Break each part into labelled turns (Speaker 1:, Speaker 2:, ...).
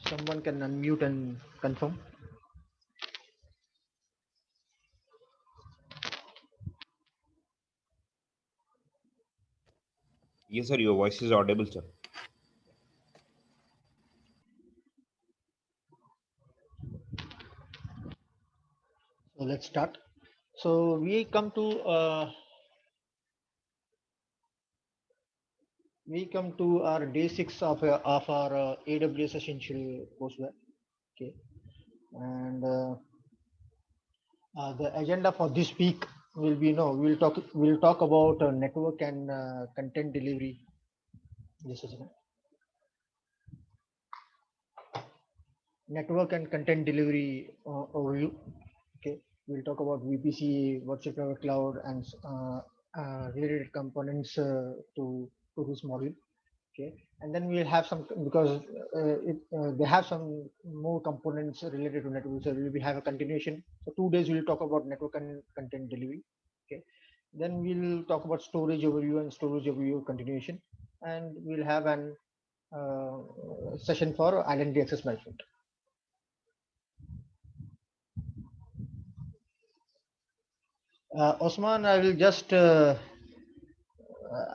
Speaker 1: Someone can unmute and confirm.
Speaker 2: Yes, sir. Your voice is audible, sir.
Speaker 1: So let's start. So we come to our day 6 of our AWS Essential courseware. Okay, and the agenda for this week will be we'll talk about network and content delivery. This is network and content delivery overview. Okay, we'll talk about VPC, virtual private cloud, and related components to this module. Okay, and then we'll have some, because they have some more components related to network, so we'll have a continuation. So 2 days we'll talk about network and content delivery. Okay, then we'll talk about storage overview and storage overview continuation, and we'll have an session for identity access management. Osman, I will just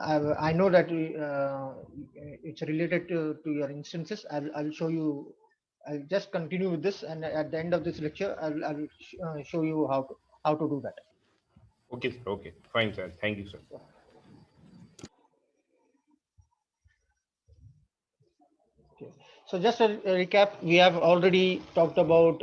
Speaker 1: I know that it's related to your instances. I'll show you. I'll just continue with this, and at the end of this lecture, I'll show you how to do that.
Speaker 2: Okay, sir. Okay. Fine, sir. Thank you, sir.
Speaker 1: Okay. So just a recap, we have already talked about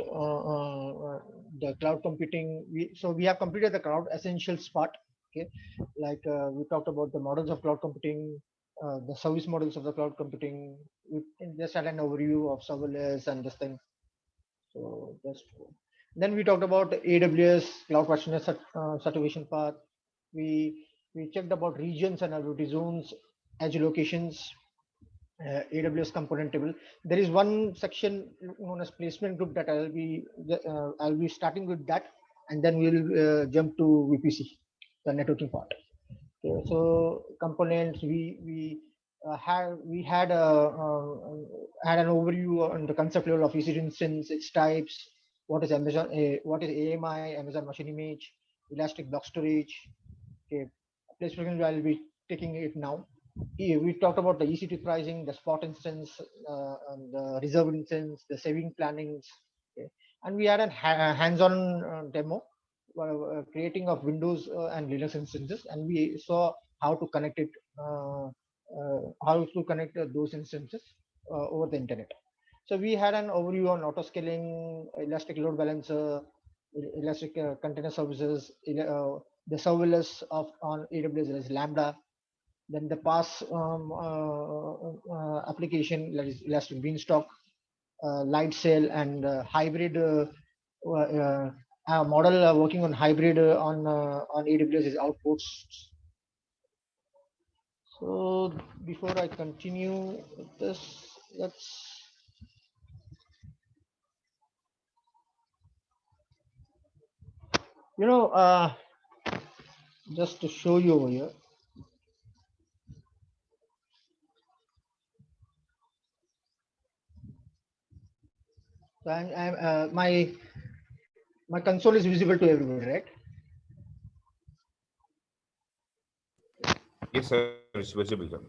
Speaker 1: the cloud computing. We have completed the cloud essentials part. Okay, like we talked about the models of cloud computing, the service models of the cloud computing. We just had an overview of serverless and this thing. So just then we talked about AWS cloud practitioner certification path. We checked about regions and availability zones, edge locations, AWS component table. There is one section known as placement group that I'll be starting with that, and then we'll jump to VPC, the networking part. Okay, so components we had an overview on the concept level of EC2 instance, its types, what is AMI, Amazon Machine Image, Elastic Block Storage. Okay, placement I'll be taking it now. We talked about the EC2 pricing, the spot instance, and the reserved instance, the saving plannings. Okay. And we had a hands-on demo, creating of Windows and Linux instances, and we saw how to connect it, how to connect those instances over the internet. So we had an overview on auto scaling, Elastic Load Balancer, Elastic Container Services, the serverless of on AWS is Lambda, then the pass application, that is Elastic Beanstalk, light sail, and hybrid model working on hybrid on AWS is Outposts. So before I continue with this, let's you know just to show you over here. So my console is visible to everybody, right?
Speaker 2: Yes, sir. It's visible, sir.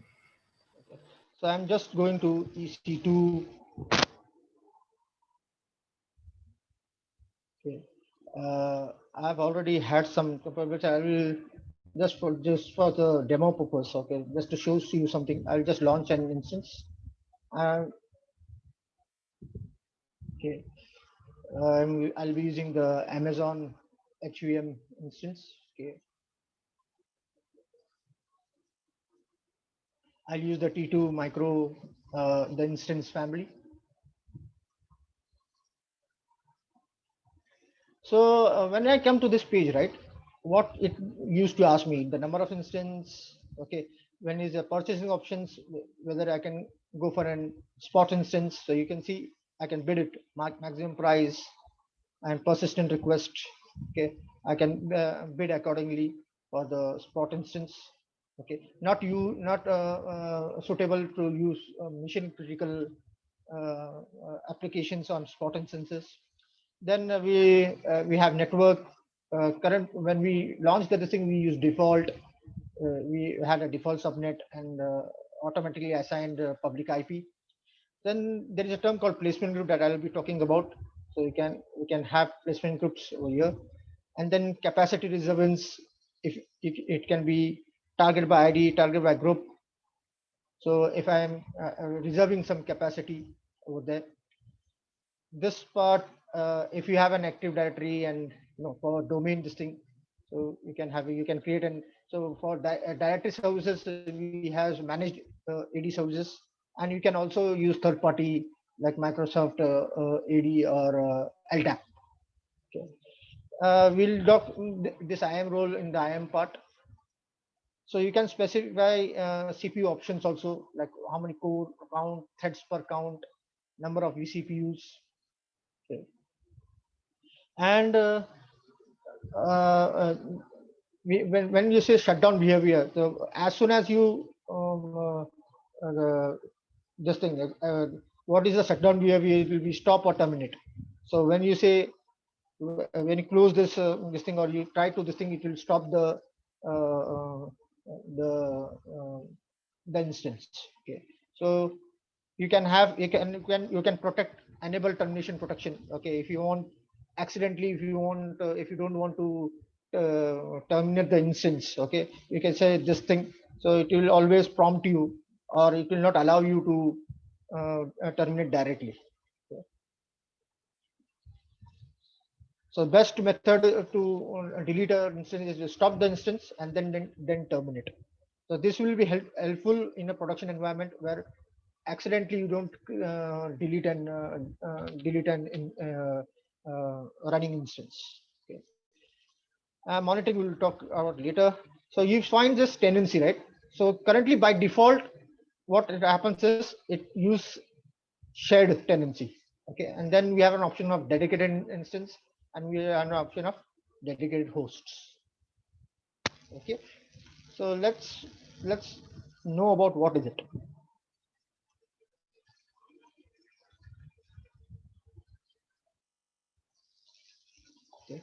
Speaker 1: So I'm just going to EC2. Okay. I've already had some, which I will just for the demo purpose. Okay, just to show you something, I'll just launch an instance. Uh, okay, I'll be using the Amazon HVM instance. Okay, I'll use the T2 micro, the instance family. So when I come to this page, right, what it used to ask me, the number of instance, okay, when is the purchasing options, whether I can go for an spot instance. So you can see I can bid it, maximum price and persistent request. Okay, I can bid accordingly for the spot instance. Okay, not suitable to use mission critical applications on spot instances. Then we have network. Current when we launched this thing, we use default. We had a default subnet and automatically assigned public IP. Then there is a term called placement group that I will be talking about. So we can have placement groups over here, and then capacity reservance. If it can be target by ID, target by group. So if I am reserving some capacity over there, this part, if you have an active directory and for domain this thing, so you can create and so for directory services we have managed AD services, and you can also use third party like Microsoft AD or LDAP. Okay. We'll doc this IAM role in the IAM part. So you can specify CPU options also, like how many core count, threads per count, number of vCPUs. Okay. And when you say shutdown behavior, so as soon as you this thing, what is the shutdown behavior? It will be stop or terminate. So when you say when you close this thing or you try to this thing, it will stop uh, uh, the uh, the instance. Okay, so you can protect enable termination protection. Okay, if you want accidentally if you don't want to terminate the instance, okay, you can say this thing, so it will always prompt you or it will not allow you to terminate directly. Okay. So best method to delete an instance is to stop the instance and then terminate. So this will be helpful in a production environment where accidentally you don't delete an running instance. Okay. Monitoring we'll talk about later. So you find this tenancy, right? So currently by default, what happens is it use shared tenancy. Okay, and then we have an option of dedicated instance, and we have an option of dedicated hosts. Okay, so let's know about what is it. Okay.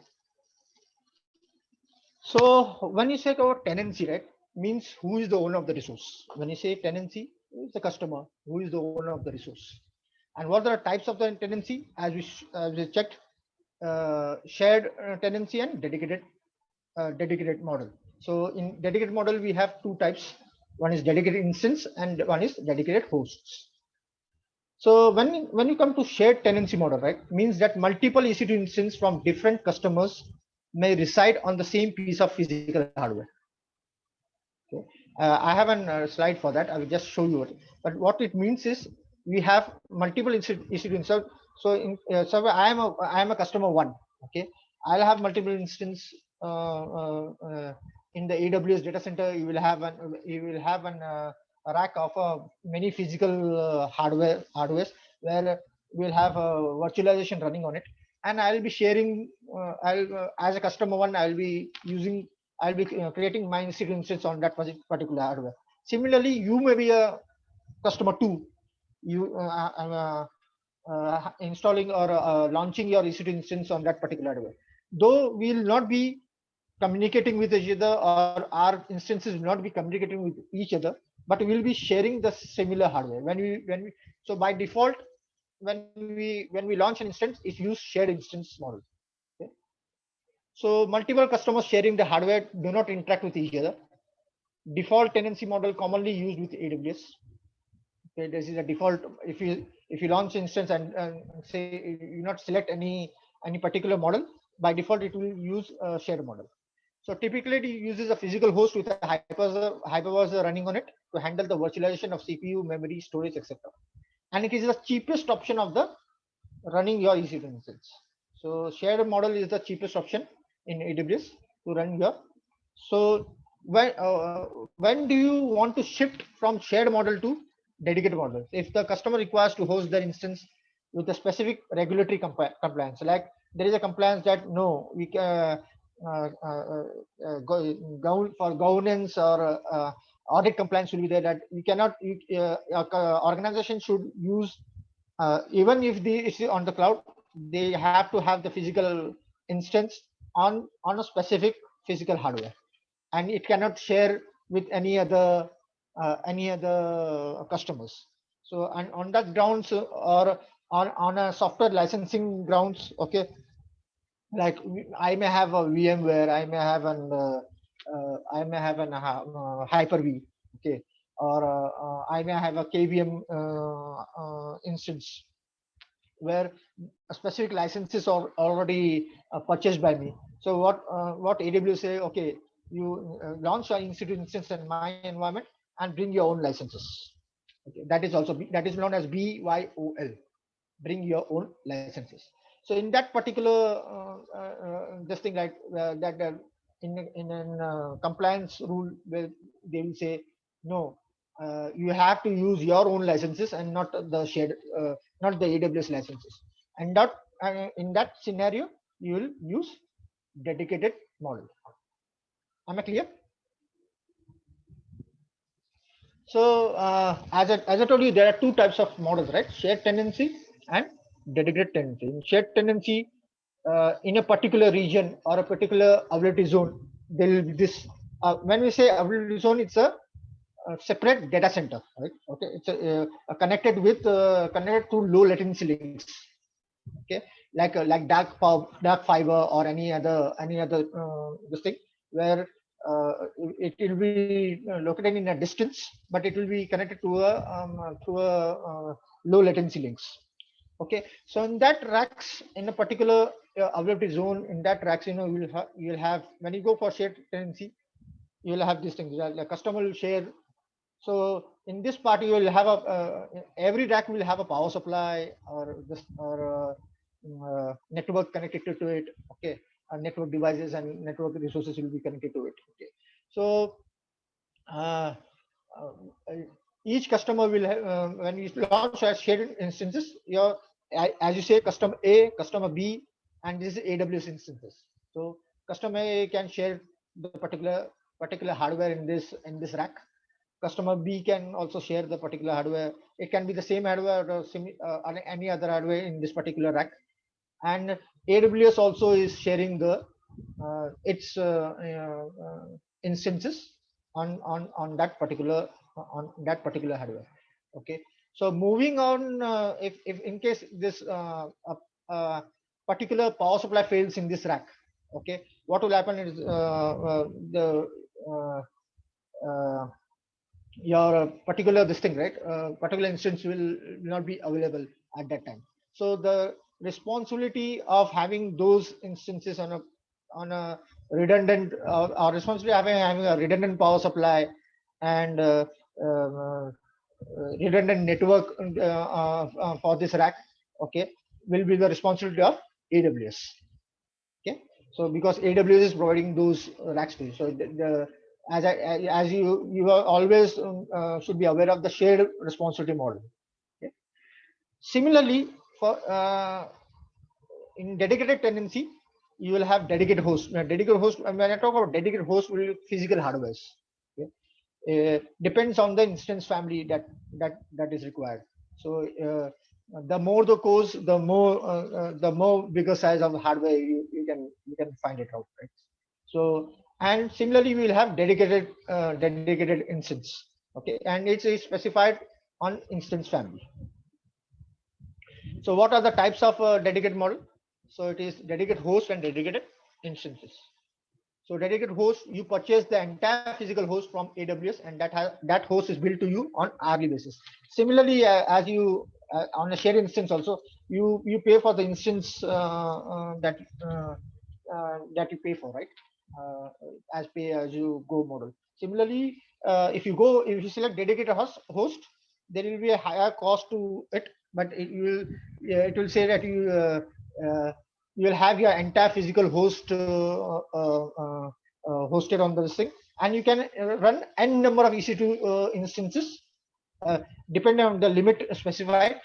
Speaker 1: So when you say about tenancy, right, means who is the owner of the resource. When you say tenancy, who is the customer, who is the owner of the resource, and what are the types of the tenancy? As we checked, shared tenancy and dedicated model. So in dedicated model, we have two types. One is dedicated instance and one is dedicated hosts. So when you come to shared tenancy model, right, means that multiple EC2 instances from different customers may reside on the same piece of physical hardware. Okay. I have a slide for that. I will just show you it. But what it means is we have multiple EC2 instances. So I am a customer one. Okay, I'll have multiple instance in the AWS data center. You will have a rack of many physical hardware where we'll have virtualization running on it, and I'll be sharing. As a customer one, I'll be creating my EC2 instance on that particular hardware. Similarly, you may be a customer two. You installing or launching your EC2 instance on that particular hardware. Though we will not be communicating with each other, or our instances will not be communicating with each other, but we will be sharing the similar hardware. So by default, when we launch an instance, it use shared instance model. Okay? So multiple customers sharing the hardware do not interact with each other. Default tenancy model commonly used with AWS. Okay, this is a default. If you launch instance and say you not select any particular model, by default it will use a shared model. So typically it uses a physical host with a hypervisor running on it to handle the virtualization of CPU, memory, storage, etc. And it is the cheapest option of the running your EC2 instance. So shared model is the cheapest option in AWS to run your. So when do you want to shift from shared model to dedicated model? If the customer requires to host their instance with a specific regulatory compliance, like there is a compliance that no, we can for governance or audit compliance will be there, that you cannot organization should use even if it's on the cloud, they have to have the physical instance on a specific physical hardware, and it cannot share with any other customers. So, and on that grounds, or on a software licensing grounds, okay, like I may have a VMware, I may have an Hyper-V, okay, or I may have a KVM instance where specific licenses are already purchased by me. So what AWS say? Okay, you launch an institute instance in my environment and bring your own licenses. Okay, that is known as BYOL. Bring your own licenses. So in that particular this thing, like that in an compliance rule, where they will say no, you have to use your own licenses and not the shared, not the AWS licenses. And that in that scenario, you will use dedicated model. Am I clear? So as I told you, there are two types of models, right? Shared tenancy and dedicated tenancy. In shared tenancy, in a particular region or a particular availability zone, there will be this. When we say availability zone, it's a separate data center, right? Okay, it's connected to low latency links. Okay, like dark fiber or any other this thing, where it will be located in a distance, but it will be connected to a low latency links. Okay, so in that racks, in a particular availability zone, in that racks, you'll have, when you go for shared tenancy, you will have these things. The customer will share. So in this part, you will have every rack will have a power supply or this or network connected to it. Okay, network devices and network resources will be connected to it. Okay, so uh, uh, each customer will have, when you launch as shared instances, as you say, customer A, customer B, and this is AWS instances. So customer A can share the particular hardware in this rack. Customer B can also share the particular hardware. It can be the same hardware or any other hardware in this particular rack. And AWS also is sharing its instances on that particular hardware. Okay, so moving on, if in case this particular power supply fails in this rack, okay, what will happen is the uh, uh, your particular this thing, right? Particular instance will not be available at that time. So the responsibility of having those instances on a redundant, or responsibility of having a redundant power supply and redundant network for this rack, okay, will be the responsibility of AWS. Okay, so because AWS is providing those racks to you, so as you are always should be aware of the shared responsibility model. Okay. Similarly, for in dedicated tenancy, you will have dedicated host. Now, dedicated host. When I talk about dedicated host, will be physical hardwares. Okay. Depends on the instance family that is required. So the more the cores, the more bigger size of the hardware you can find it out, right? So, and similarly, we will have dedicated instance. Okay, and it's specified on instance family. So what are the types of dedicated model? So it is dedicated host and dedicated instances. So dedicated host, you purchase the entire physical host from AWS, and that host is built to you on hourly basis. Similarly, as you on a shared instance also, you pay for the instance that you pay for, right? As pay as you go model. Similarly, if you select dedicated host, there will be a higher cost to it, but it will say that you will have your entire physical host hosted on this thing, and you can run n number of EC2 instances, depending on the limit specified,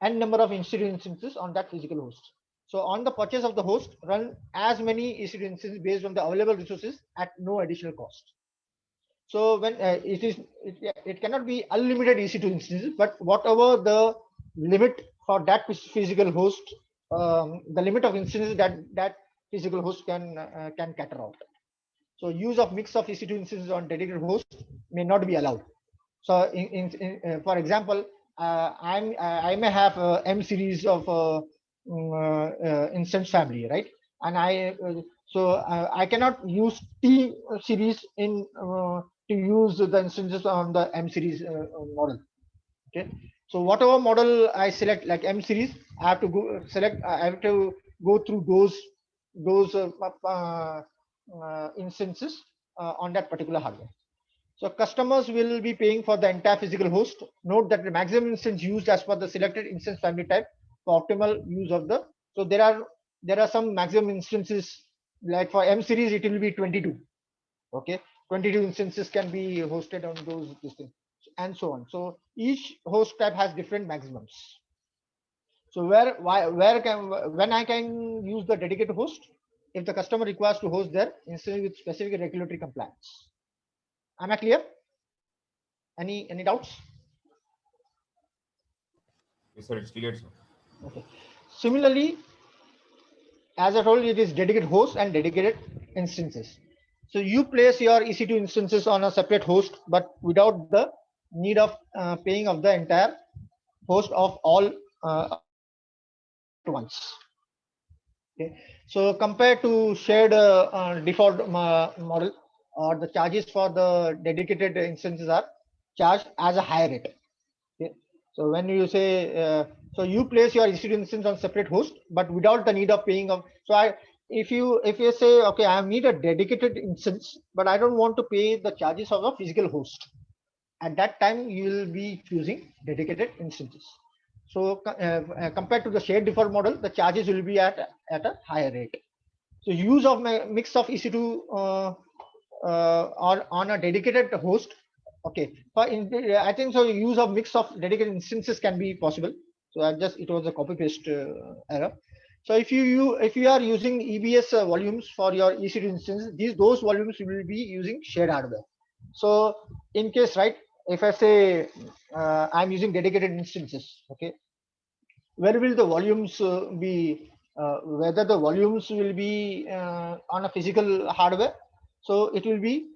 Speaker 1: n number of EC2 instances on that physical host. So on the purchase of the host, run as many EC2 instances based on the available resources at no additional cost. So when it cannot be unlimited EC2 instances, but whatever the limit for that physical host, the limit of instances that physical host can cater out. So use of mix of EC2 instances on dedicated host may not be allowed. So for example, I may have M series of instance family, right? And I cannot use T series to use the instances on the M series model. Okay, so whatever model I select, like M series, I have to go select. I have to go through those instances on that particular hardware. So customers will be paying for the entire physical host. Note that the maximum instance used as per the selected instance family type for optimal use of the. So there are some maximum instances, like for M series it will be 22. Okay, 22 instances can be hosted on those systems, and so on. So each host type has different maximums. So where can when I can use the dedicated host if the customer requires to host their instance with specific regulatory compliance. Am I clear? Any doubts?
Speaker 2: Yes, sir. It's clear, sir.
Speaker 1: Okay. Similarly, as I told you, it is dedicated hosts and dedicated instances. So you place your EC2 instances on a separate host, but without the need of paying of the entire host of all at once. Okay. So compared to shared default model, or the charges for the dedicated instances are charged as a higher rate. Okay. So when you say, so you place your EC2 instance on separate host, but without the need of paying of. So if you say, okay, I need a dedicated instance, but I don't want to pay the charges of a physical host. At that time, you will be choosing dedicated instances. So compared to the shared default model, the charges will be at a higher rate. So use of mix of EC2 or on a dedicated host. Okay, I think so. Use of mix of dedicated instances can be possible. So it was a copy paste error. So if you are using EBS volumes for your EC2 instance, those volumes will be using shared hardware. So in case, right, if I say I'm using dedicated instances, okay, where will the volumes be? Whether the volumes will be on a physical hardware, so it will be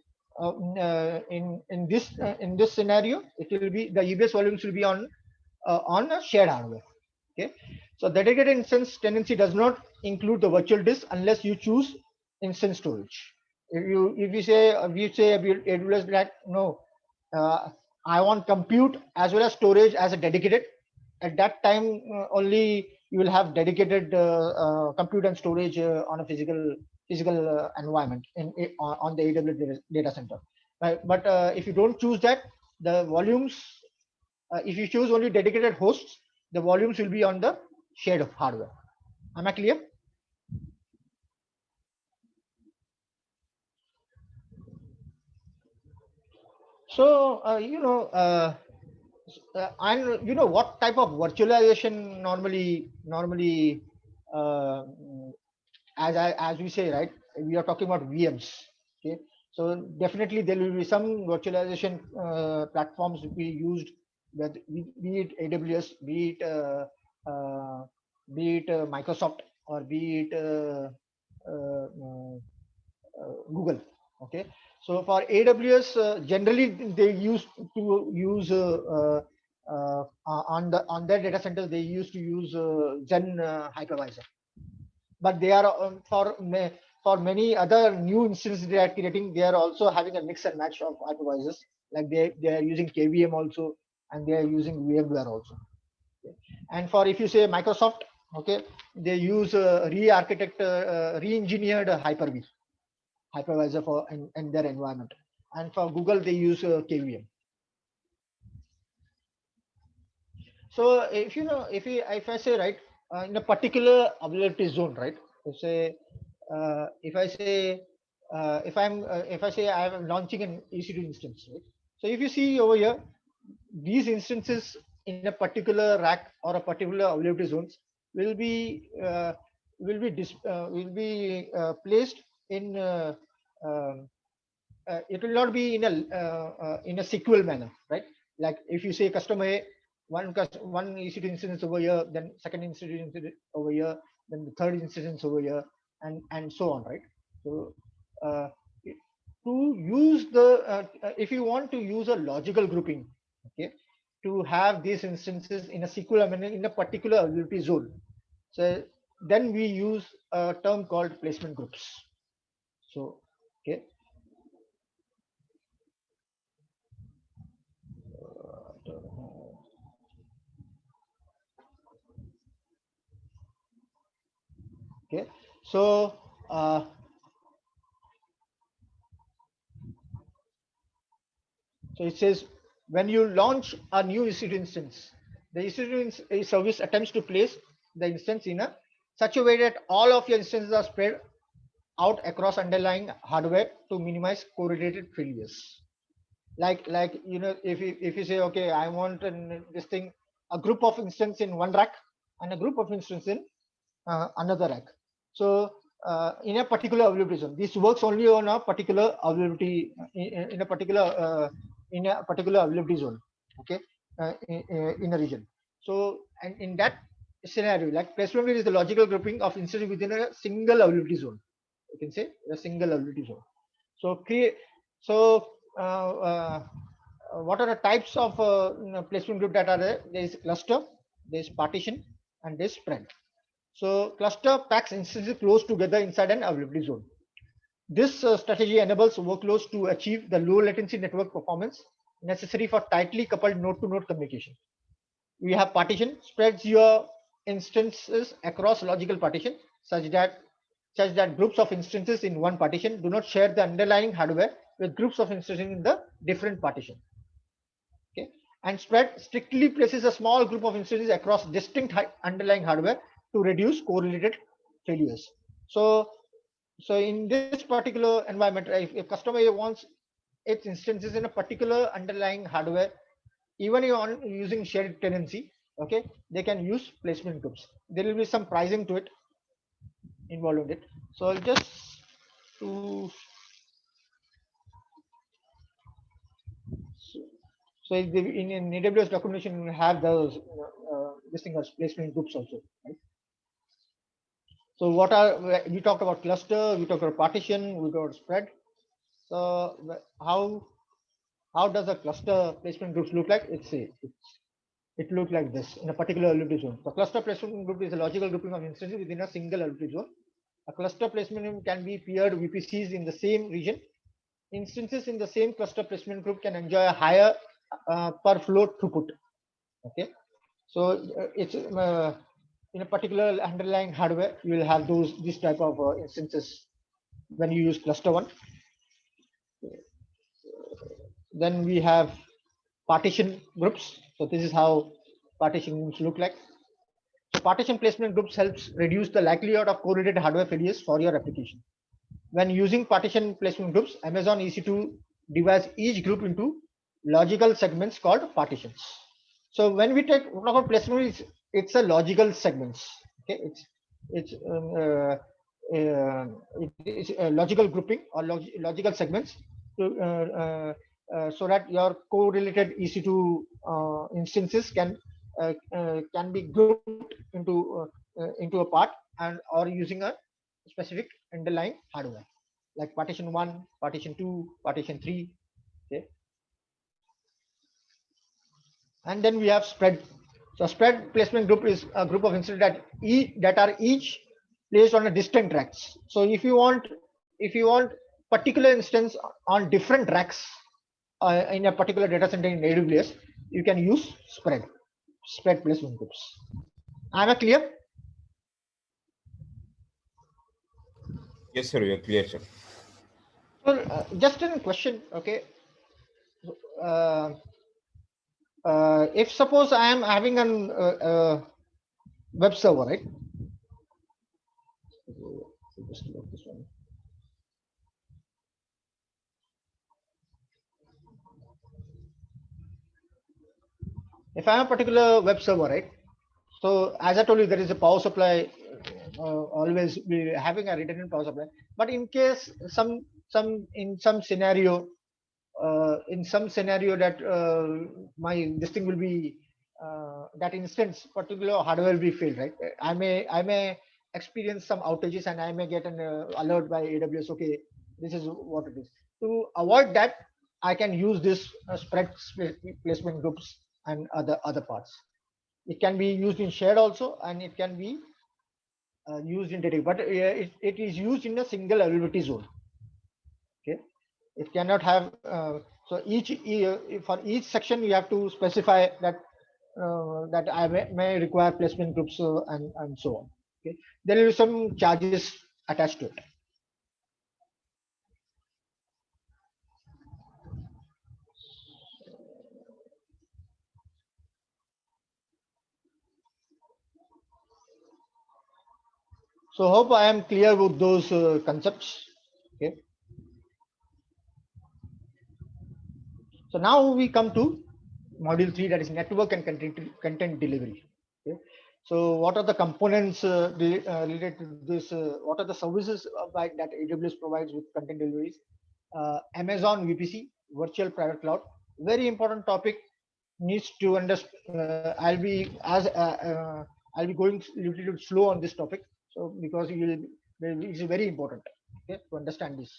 Speaker 1: in this scenario, it will be the EBS volumes will be on a shared hardware. Okay, so dedicated instance tendency does not include the virtual disk unless you choose instance storage. If you say AWS that no, uh, I want compute as well as storage as a dedicated. At that time only you will have dedicated compute and storage on a physical environment on the AWS data center. Right? But if you don't choose that, the volumes, if you choose only dedicated hosts, the volumes will be on the shared hardware. Am I clear? So and what type of virtualization normally uh, as we say, right, we are talking about VMs. Okay, so definitely there will be some virtualization platforms we used, that be it AWS, uh, be it Microsoft, or be it uh, uh, Google. Okay, so for AWS, generally they used to use on their data centers, they used to use Zen hypervisor. But they are for many other new instances they are creating, they are also having a mix and match of hypervisors. Like they are using KVM also, and they are using VMware also. Okay. And for, if you say Microsoft, okay, they use re-engineered Hyper-V hypervisor for in their environment. And for Google, they use KVM. So if I say, right, in a particular availability zone, right, if I say if I say I am launching an EC2 instance, right. So if you see over here, these instances in a particular rack or a particular availability zones will be placed in it will not be in a sequel manner, right? Like if you say customer A, one EC2 instance over here, then second instance over here, then the third instance over here, and so on, right? So uh, to use if you want to use a logical grouping, okay, to have these instances in a SQL, I mean, in a particular availability zone, so then we use a term called placement groups. So okay. Okay, so so it says when you launch a new EC2 instance, the EC2 service attempts to place the instance in a such a way that all of your instances are spread out across underlying hardware to minimize correlated failures. Like you know, if you say, okay, I want this thing, a group of instance in one rack and a group of instance in another rack. So in a particular availability zone, this works only on a particular availability in a particular availability zone. Okay, in a region. So and in that scenario, like placement is the logical grouping of instances within a single availability zone. You can say a single availability zone. So create. So what are the types of placement group that are there? There is cluster, there is partition, and there is spread. So cluster packs instances close together inside an availability zone. This strategy enables workloads to achieve the low latency network performance necessary for tightly coupled node-to-node communication. We have partition, spreads your instances across logical partition such that groups of instances in one partition do not share the underlying hardware with groups of instances in the different partition. Okay, and spread strictly places a small group of instances across distinct underlying hardware to reduce correlated failures. So in this particular environment, if a customer wants its instances in a particular underlying hardware, even on using shared tenancy, okay, they can use placement groups. There will be some pricing to it involved in it. So I'll just to so in AWS documentation we have those this thing as placement groups also, right? So what are we talked about cluster, we talked about partition, we talked about spread. So how does a cluster placement groups look like? It looks like this in a particular availability zone. The cluster placement group is a logical grouping of instances within a single availability zone. A cluster placement can be paired VPCs in the same region. Instances in the same cluster placement group can enjoy a higher per flow throughput. Okay, so it's in a particular underlying hardware, you will have these type of instances when you use cluster one. Then we have partition groups. So this is how partition groups look like. So partition placement groups helps reduce the likelihood of correlated hardware failures for your application. When using partition placement groups, Amazon EC2 divides each group into logical segments called partitions. So when we talk about placement, it's a logical segments. Okay, it is a logical grouping or logical segments so that your correlated EC2 instances can be grouped into a part and or using a specific underlying hardware like partition 1, partition 2, partition 3. Okay, and then we have spread. So spread placement group is a group of instances that are each placed on a distinct racks. So if you want particular instance on different racks in a particular data center in AWS, you can use spread placement groups. Am I clear?
Speaker 2: Yes, sir. You're clear, sir.
Speaker 1: So just a question, okay. If suppose I am having a web server, right? Just look this one. If I have a particular web server, right? So as I told you, there is a power supply. Always be having a redundant power supply. But in case some scenario that my this thing will be that instance particular hardware will be failed, right? I may experience some outages and I may get an alert by AWS. Okay, this is what it is. To avoid that, I can use this placement groups and other parts. It can be used in shared also, and it can be used in data, but it is used in a single availability zone. Okay, it cannot have so for each section you have to specify that that I may require placement groups and so on. Okay, there will be some charges attached to it. So hope I am clear with those concepts. Okay. So now we come to module 3, that is network and content delivery. Okay. So what are the components related to this? What are the services that AWS provides with content deliveries? Amazon VPC, virtual private cloud, very important topic. Needs to understand. I'll be going a little bit slow on this topic. So because it's very important, okay, to understand this.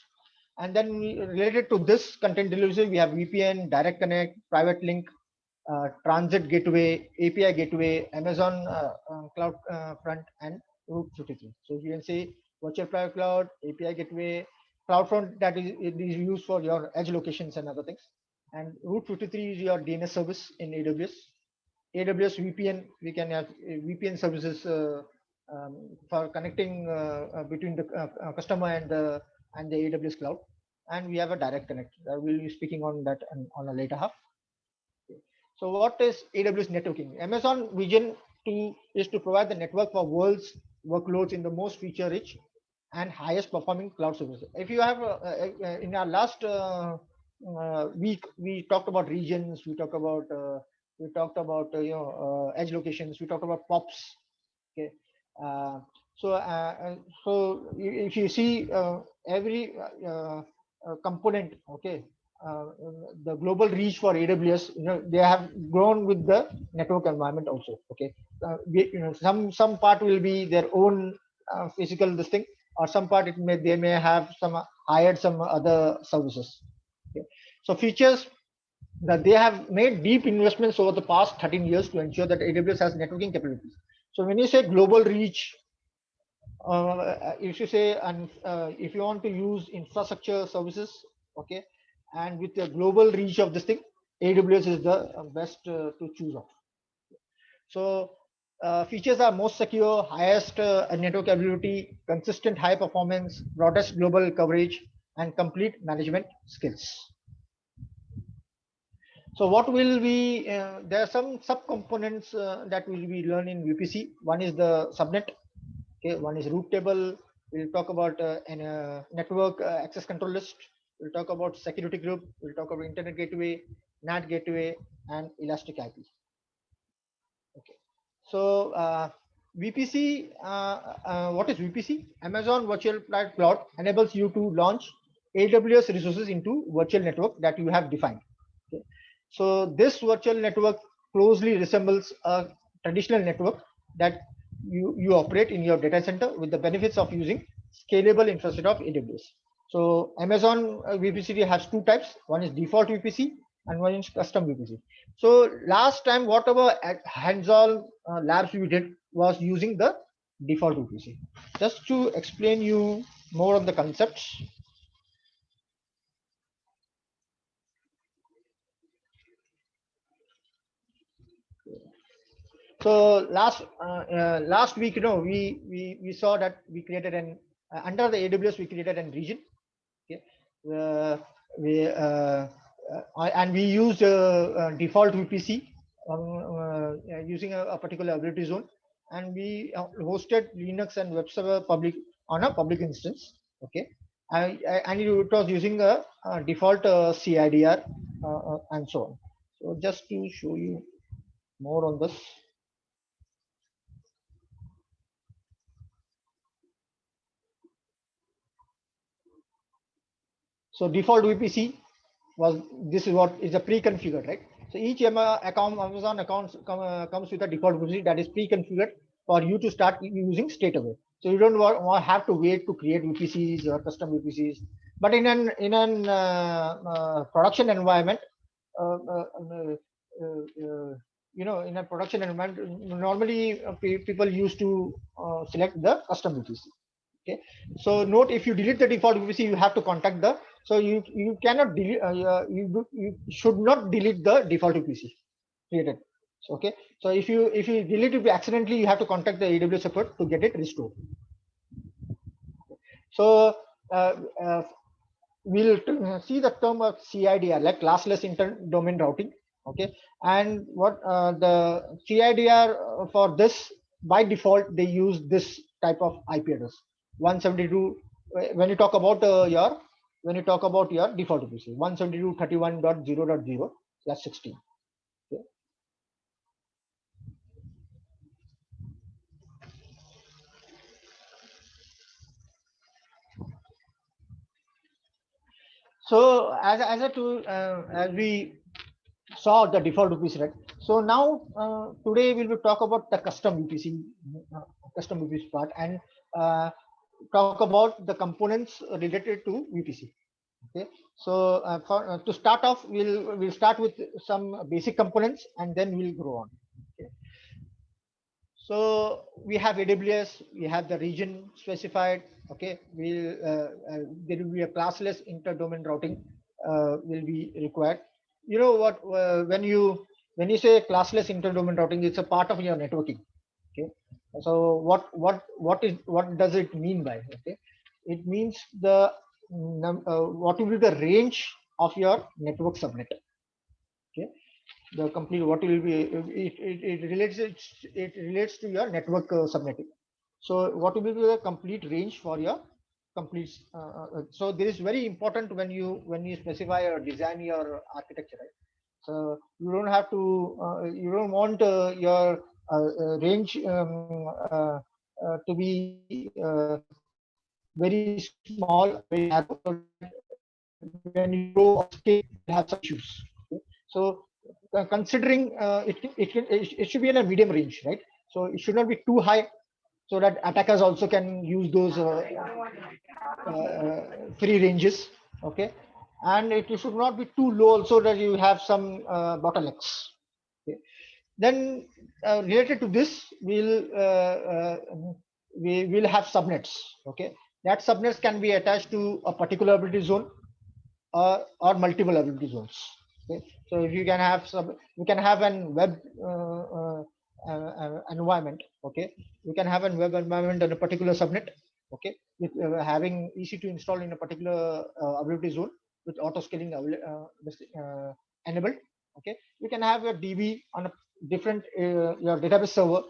Speaker 1: And then related to this content delivery, we have VPN, direct connect, private link, transit gateway, API gateway, Amazon cloud front, and Route 53. So you can say virtual private cloud, API gateway, CloudFront, that it is used for your edge locations and other things. And Route 53 is your DNS service in AWS. AWS VPN, we can have VPN services for connecting between the customer and the AWS cloud. And we have a direct connect. We'll be speaking on that on a later half. So what is AWS networking? Amazon vision is to provide the network for world's workloads in the most feature-rich and highest performing cloud services. If you have in our last week, we talked about regions, we talked about edge locations, we talked about POPs. Okay, so if you see every component, okay, the global reach for AWS, they have grown with the network environment also. Okay, some part will be their own physical this thing, or some part they may have hired some other services. Okay, so features that they have made deep investments over the past 13 years to ensure that AWS has networking capabilities. So when you say global reach, if you say, and if you want to use infrastructure services, okay, and with the global reach of this thing, AWS is the best to choose of. So features are most secure, highest network availability, consistent high performance, broadest global coverage, and complete management skills. So what will be, there are some subcomponents that will be learned in VPC. One is the subnet, okay, one is route table. We'll talk about network access control list. We'll talk about security group. We'll talk about internet gateway, NAT gateway, and elastic IP. Okay, so VPC, what is VPC? Amazon Virtual Private Cloud enables you to launch AWS resources into virtual network that you have defined. Okay. So this virtual network closely resembles a traditional network that you operate in your data center with the benefits of using scalable infrastructure of AWS. So Amazon VPC has two types. One is default VPC and one is custom VPC. So last time, whatever hands-on labs we did was using the default VPC. Just to explain you more on the concepts. So last week, we saw that we created an under the AWS we created a region. Okay, and we used default VPC using a particular availability zone, and we hosted Linux and web server public on a public instance. Okay, and it was using a default CIDR and so on. So just to show you more on this. So default VPC was, this is what is a pre-configured, right? So each Amazon account comes with a default VPC that is pre-configured for you to start using straight away. So you don't have to wait to create VPCs or custom VPCs. But in an production environment, uh, uh, uh, in a production environment, normally people used to select the custom VPC. Okay, so note, if you delete the default VPC, you have to contact the, so you cannot delete, you should not delete the default VPC created. So, okay, so if you delete it accidentally, you have to contact the AWS support to get it restored. So uh, uh, we'll see the term of CIDR, like classless inter-domain routing. Okay, and what the CIDR for this, by default they use this type of IP address 172. When you talk about your default VPC 172.31.0.0/16. Okay. So as we saw the default VPC, right? So now today we will talk about the custom VPC, part, and uh, talk about the components related to VPC. Okay, so to start off, we'll start with some basic components, and then we'll go on. Okay. So we have AWS, we have the region specified. Okay, there will be a classless inter-domain routing will be required. You know what? When you say classless inter-domain routing, it's a part of your networking. Okay, so what does it mean by? Okay, it means what will be the range of your network subnet. Okay, the complete, what will be, it relates to your network subnetting. So what will be the complete range for your complete, so this is very important when you specify or design your architecture, right? So you don't want your range to be very small, very narrow, so when you grow or scale, you have some issues. Okay? So considering it should be in a medium range, right? So it should not be too high, so that attackers also can use those free ranges. Okay, and it should not be too low also, that you have some bottlenecks. Okay. Then related to this, we will have subnets. Okay, that subnets can be attached to a particular ability zone or multiple ability zones. Okay, so if you can have you can have an web environment. Okay, you can have a web environment on a particular subnet. Okay, with having EC2 installed in a particular ability zone with auto scaling enabled. Okay, you can have your DB on a different your database server,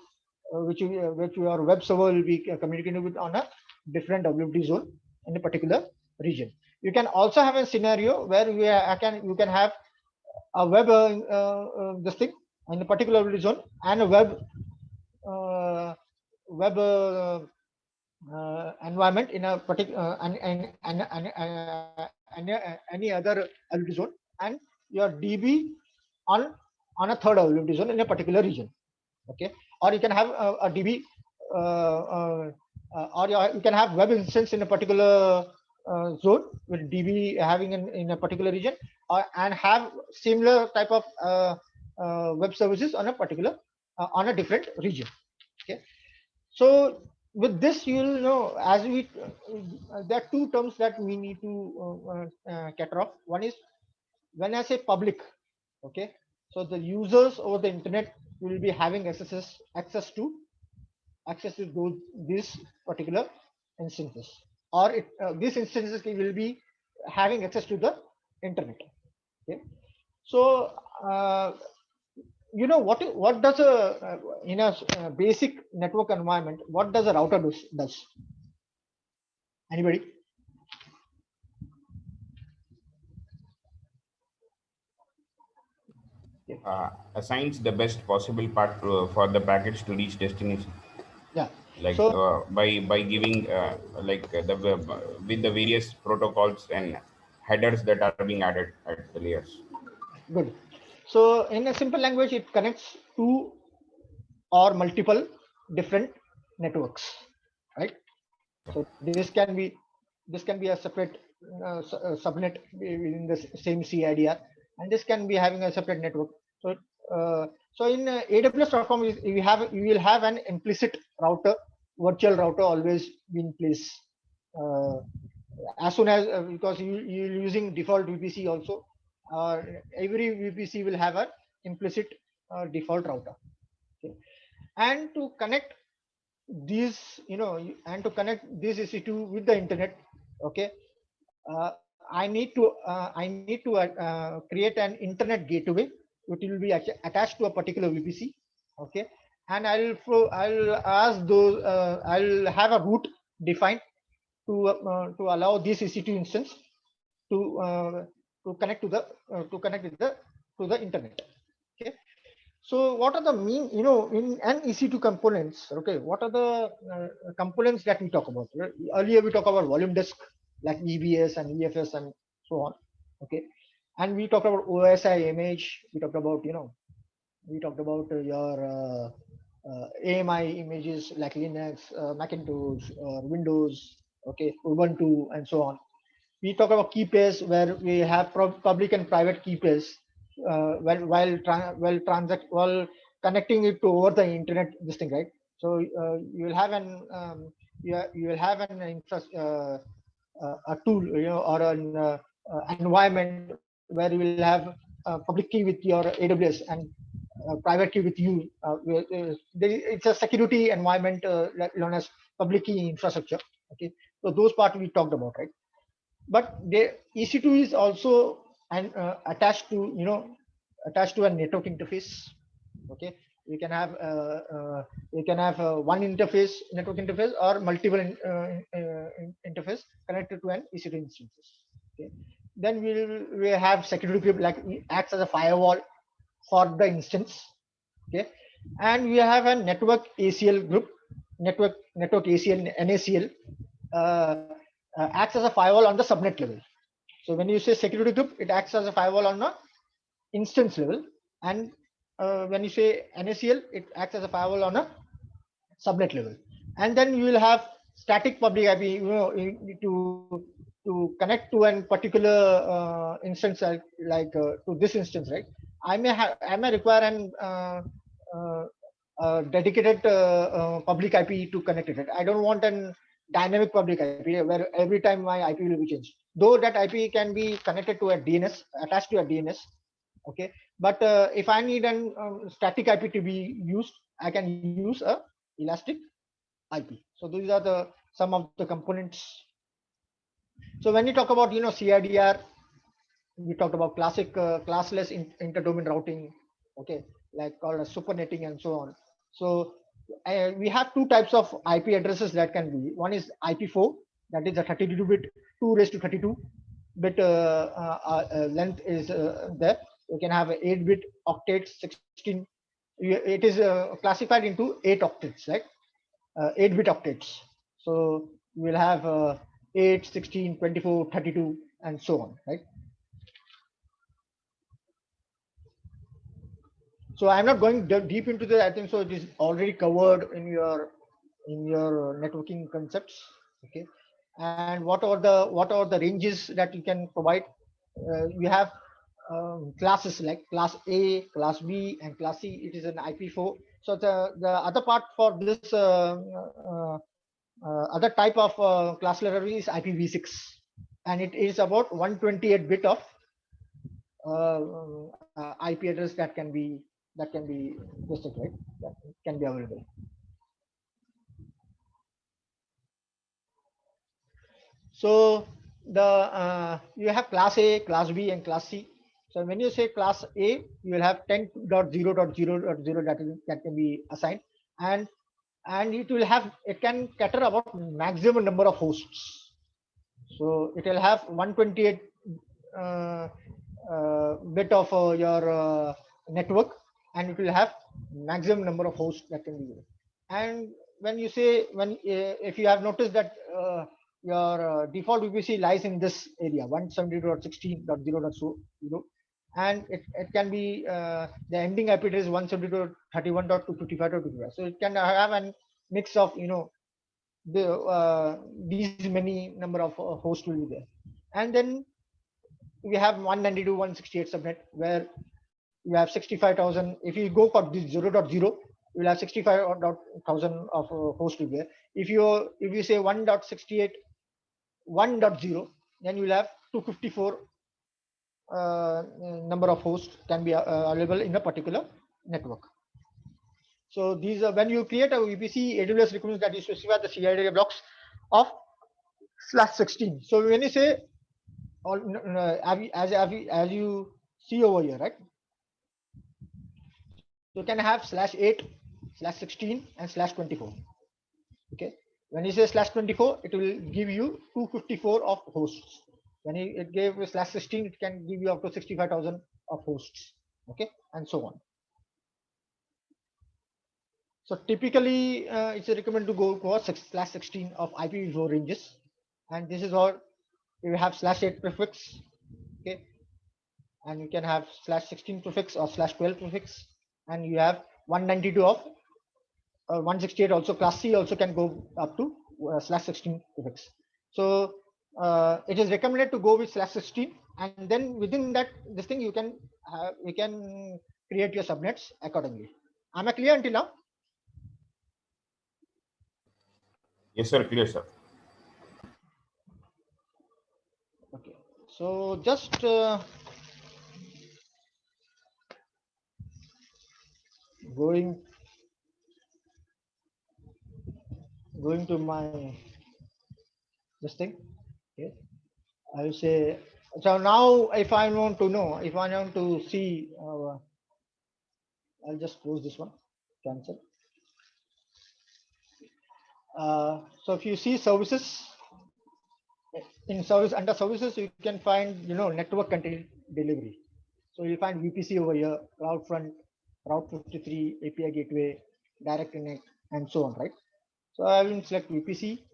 Speaker 1: which your web server will be communicating with on a different WebD zone in a particular region. You can also have a scenario where you can have a web this thing in a particular WebD zone, and a uh, web environment in a particular any other WebD zone, and your DB on a third WebD zone in a particular region. Okay, or you can have a DB or you can have web instance in a particular zone with DB having in a particular region, and have similar type of web services on a particular on a different region. Okay, so with this, you will know, as we there are two terms that we need to cater off. One is when I say public. Okay, so the users over the internet will be having access to those these particular instances, or these instances will be having access to the internet. Okay, so what does a in a basic network environment, what does a router does? Anybody?
Speaker 2: Assigns the best possible path for the package to reach destination.
Speaker 1: Yeah.
Speaker 2: Like
Speaker 1: So
Speaker 2: by giving the with the various protocols and headers that are being added at the layers.
Speaker 1: good. So in a simple language, it connects two or multiple different networks, right? So this can be a separate subnet within the same CIDR, and this can be having a separate network. So so in AWS.com, you will have an implicit router, virtual router always in place. Uh, as soon as because you're using default VPC also, every VPC will have an implicit default router. Okay. And to connect these, and to connect this EC2 with the internet, okay, I need to create an internet gateway, which will be attached to a particular VPC, okay, and I'll ask those, I'll have a route defined to allow this EC2 instance to uh, to connect to the to connect with the to the internet. Okay. So what are the in an EC2 components? Okay, what are the components that we talk about? Earlier we talked about volume disk like EBS and EFS and so on. Okay, and we talked about OSI image. We talked about your AMI images like Linux, Macintosh, Windows, okay, Ubuntu, and so on. We talk about key pairs where we have public and private key pairs while connecting it to over the internet, this thing, right? So you will have you will have a tool, or an environment where you will have public key with your AWS and private key with you. It's a security environment known as public key infrastructure. Okay, so those part we talked about, right? But the EC2 is also attached to a network interface. Okay, you can have one interface, network interface, or multiple interface connected to an EC2 instances. Okay, then we have security group, like it acts as a firewall for the instance. Okay, and we have a network ACL group, network ACL, NACL. Acts as a firewall on the subnet level. So when you say security group, it acts as a firewall on the instance level, and when you say NACL, it acts as a firewall on a subnet level. And then you will have static public IP, to connect to a particular instance, to this instance, right? I may require an dedicated public IP to connect it. I don't want an dynamic public IP where every time my IP will be changed. Though that IP can be connected to a DNS, attached to a DNS, okay. But if I need an static IP to be used, I can use a elastic IP. So these are the some of the components. So when you talk about CIDR, we talked about classic classless interdomain routing, okay, like called as supernetting and so on. So we have two types of IP addresses that can be. One is IP4, that is a 32-bit 2 raised to 32 bit length is there. You can have 8-bit octets, 16. It is classified into 8 octets, right? 8-bit octets. So you will have 8, 16, 24, 32, and so on, right? So I'm not going deep into that. I think so it is already covered in your networking concepts. Okay, and what are the ranges that you can provide? You have classes like class A, class B, and class C. It is an IP4. So the other part for this other type of class library is IPv6, and it is about 128 bit of IP address that can be listed, right? That can be available. So the you have class A, class B, and class C. So when you say class A, you will have 10.0.0.0 that can be assigned, and it can cater about maximum number of hosts. So it will have 128 bit of your network, and it will have maximum number of hosts that can be used. And when you say if you have noticed that your default VPC lies in this area 172.16.0.0, and it can be the ending IP address is 172.31.255.255. So it can have a mix of these many number of hosts will be there, and then we have 192.168 subnet where you have 65,000. If you go for this 0.0, you will have 65,000 of hosts will be there. If you say 1.68 1.0, then you will have 254 number of hosts can be available in a particular network. So these are when you create a VPC, AWS recommends that you specify the CIDR blocks of /16. So when you say as you see over here, right? So you can have /8, /16, and /24. Okay. When you say /24, it will give you 254 of hosts. When it gave /16, it can give you up to 65,000 of hosts. Okay, and so on. So typically, it's recommended to go for /16 of IPv4 ranges, and this is all you have /8 prefix. Okay, and you can have /16 prefix or /12 prefix, and you have 192 of 168 also. Class C also can go up to /16 prefix. So it is recommended to go with /16, and then within that this thing you can create your subnets accordingly. Am I clear until now?
Speaker 2: Yes, sir. Clear, sir.
Speaker 1: Okay. So just going to my this thing. Okay. I will say, so now if I want to know, if I want to see, I'll just close this one, cancel. So if you see services, in service under services, you can find network content delivery. So you'll find VPC over here, CloudFront, Route 53, API Gateway, Direct Connect, and so on, right? So I will select VPC.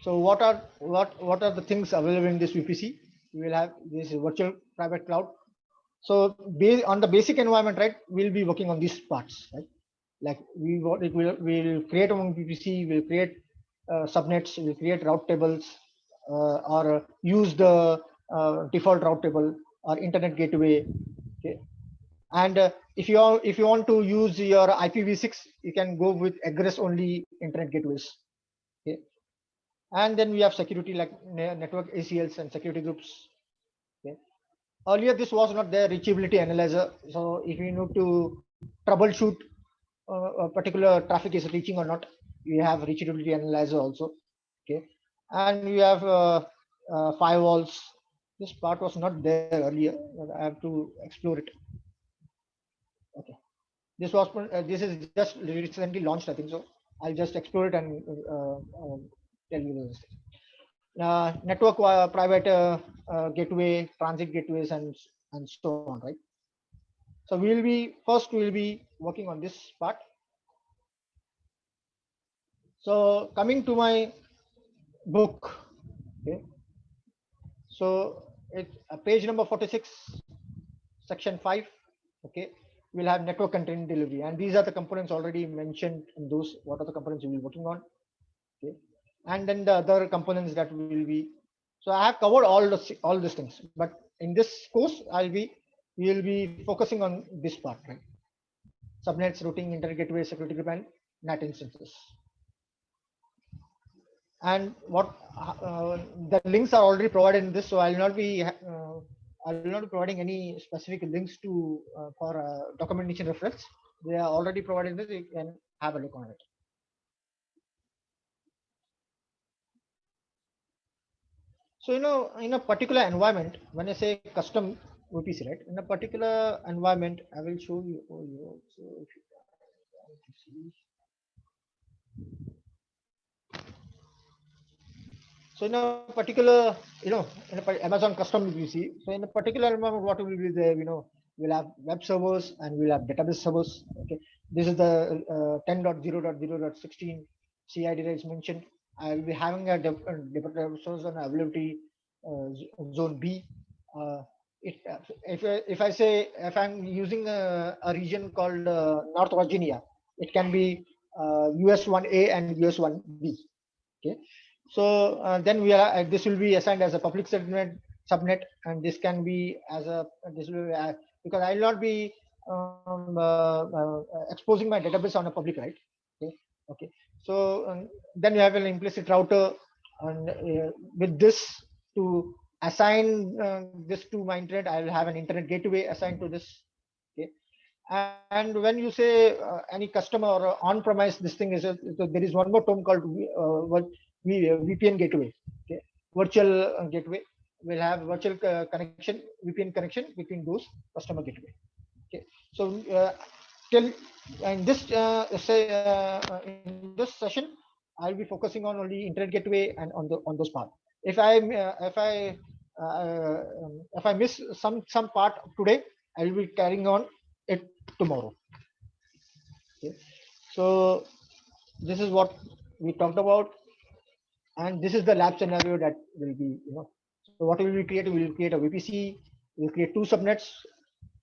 Speaker 1: So what are the things available in this VPC? We will have this virtual private cloud. So based on the basic environment, right, we'll be working on these parts, right? Like we'll create a VPC, we'll create subnets, we'll create route tables, or use the default route table or internet gateway. Okay, and if you want to use your IPv6, you can go with egress only internet gateways. Okay, and then we have security like network ACLs and security groups. Okay. Earlier, this was not there, reachability analyzer. So if you need to troubleshoot a particular traffic is reaching or not, you have reachability analyzer also. Okay, and we have firewalls. This part was not there earlier, but I have to explore it. Okay, this is just recently launched, I think so. I'll just explore it and tell you this. Network private gateway, transit gateways, and so on, right? So we'll be working on this part. So coming to my book, okay. So it's page number 46, section 5. Okay, we'll have network content delivery, and these are the components already mentioned in those. What are the components we'll be working on? Okay, and then the other components that we will be. So I have covered all these things, but in this course, we'll be focusing on this part, right? Subnets, routing, internet gateway, security group, and NAT instances. And what the links are already provided in this, so I'll not be providing any specific links to for documentation reference. They are already provided in this. You can have a look on it. So in a particular environment, when I say custom VPC, right? In a particular environment, I will show you. So if you want to see. So in a particular, in a Amazon custom VPC. So in a particular environment, what will be there? We'll have web servers and we'll have database servers. Okay, this is the 10.0.0.16 CID is mentioned. I will be having a department resource on availability zone B. Uh, if I say if I'm using a region called North Virginia, it can be US1A and US1B. Okay, so then we are this will be assigned as a public subnet, and this can be as a this will be, because I will not be exposing my database on a public, right? Okay, okay. So then we have an implicit router, and with this to assign this to my internet, I will have an internet gateway assigned to this. Okay, and when you say any customer or on-premise, this thing is so there is one more term called VPN gateway. Okay, virtual gateway will have virtual connection, VPN connection between those customer gateway. Okay, so till in this in this session, I'll be focusing on only internet gateway and on those part. If I if I miss some part today, I will be carrying on it tomorrow. Okay. So this is what we talked about, and this is the lab scenario that will be, So what will we create? We will create a VPC. We will create two subnets,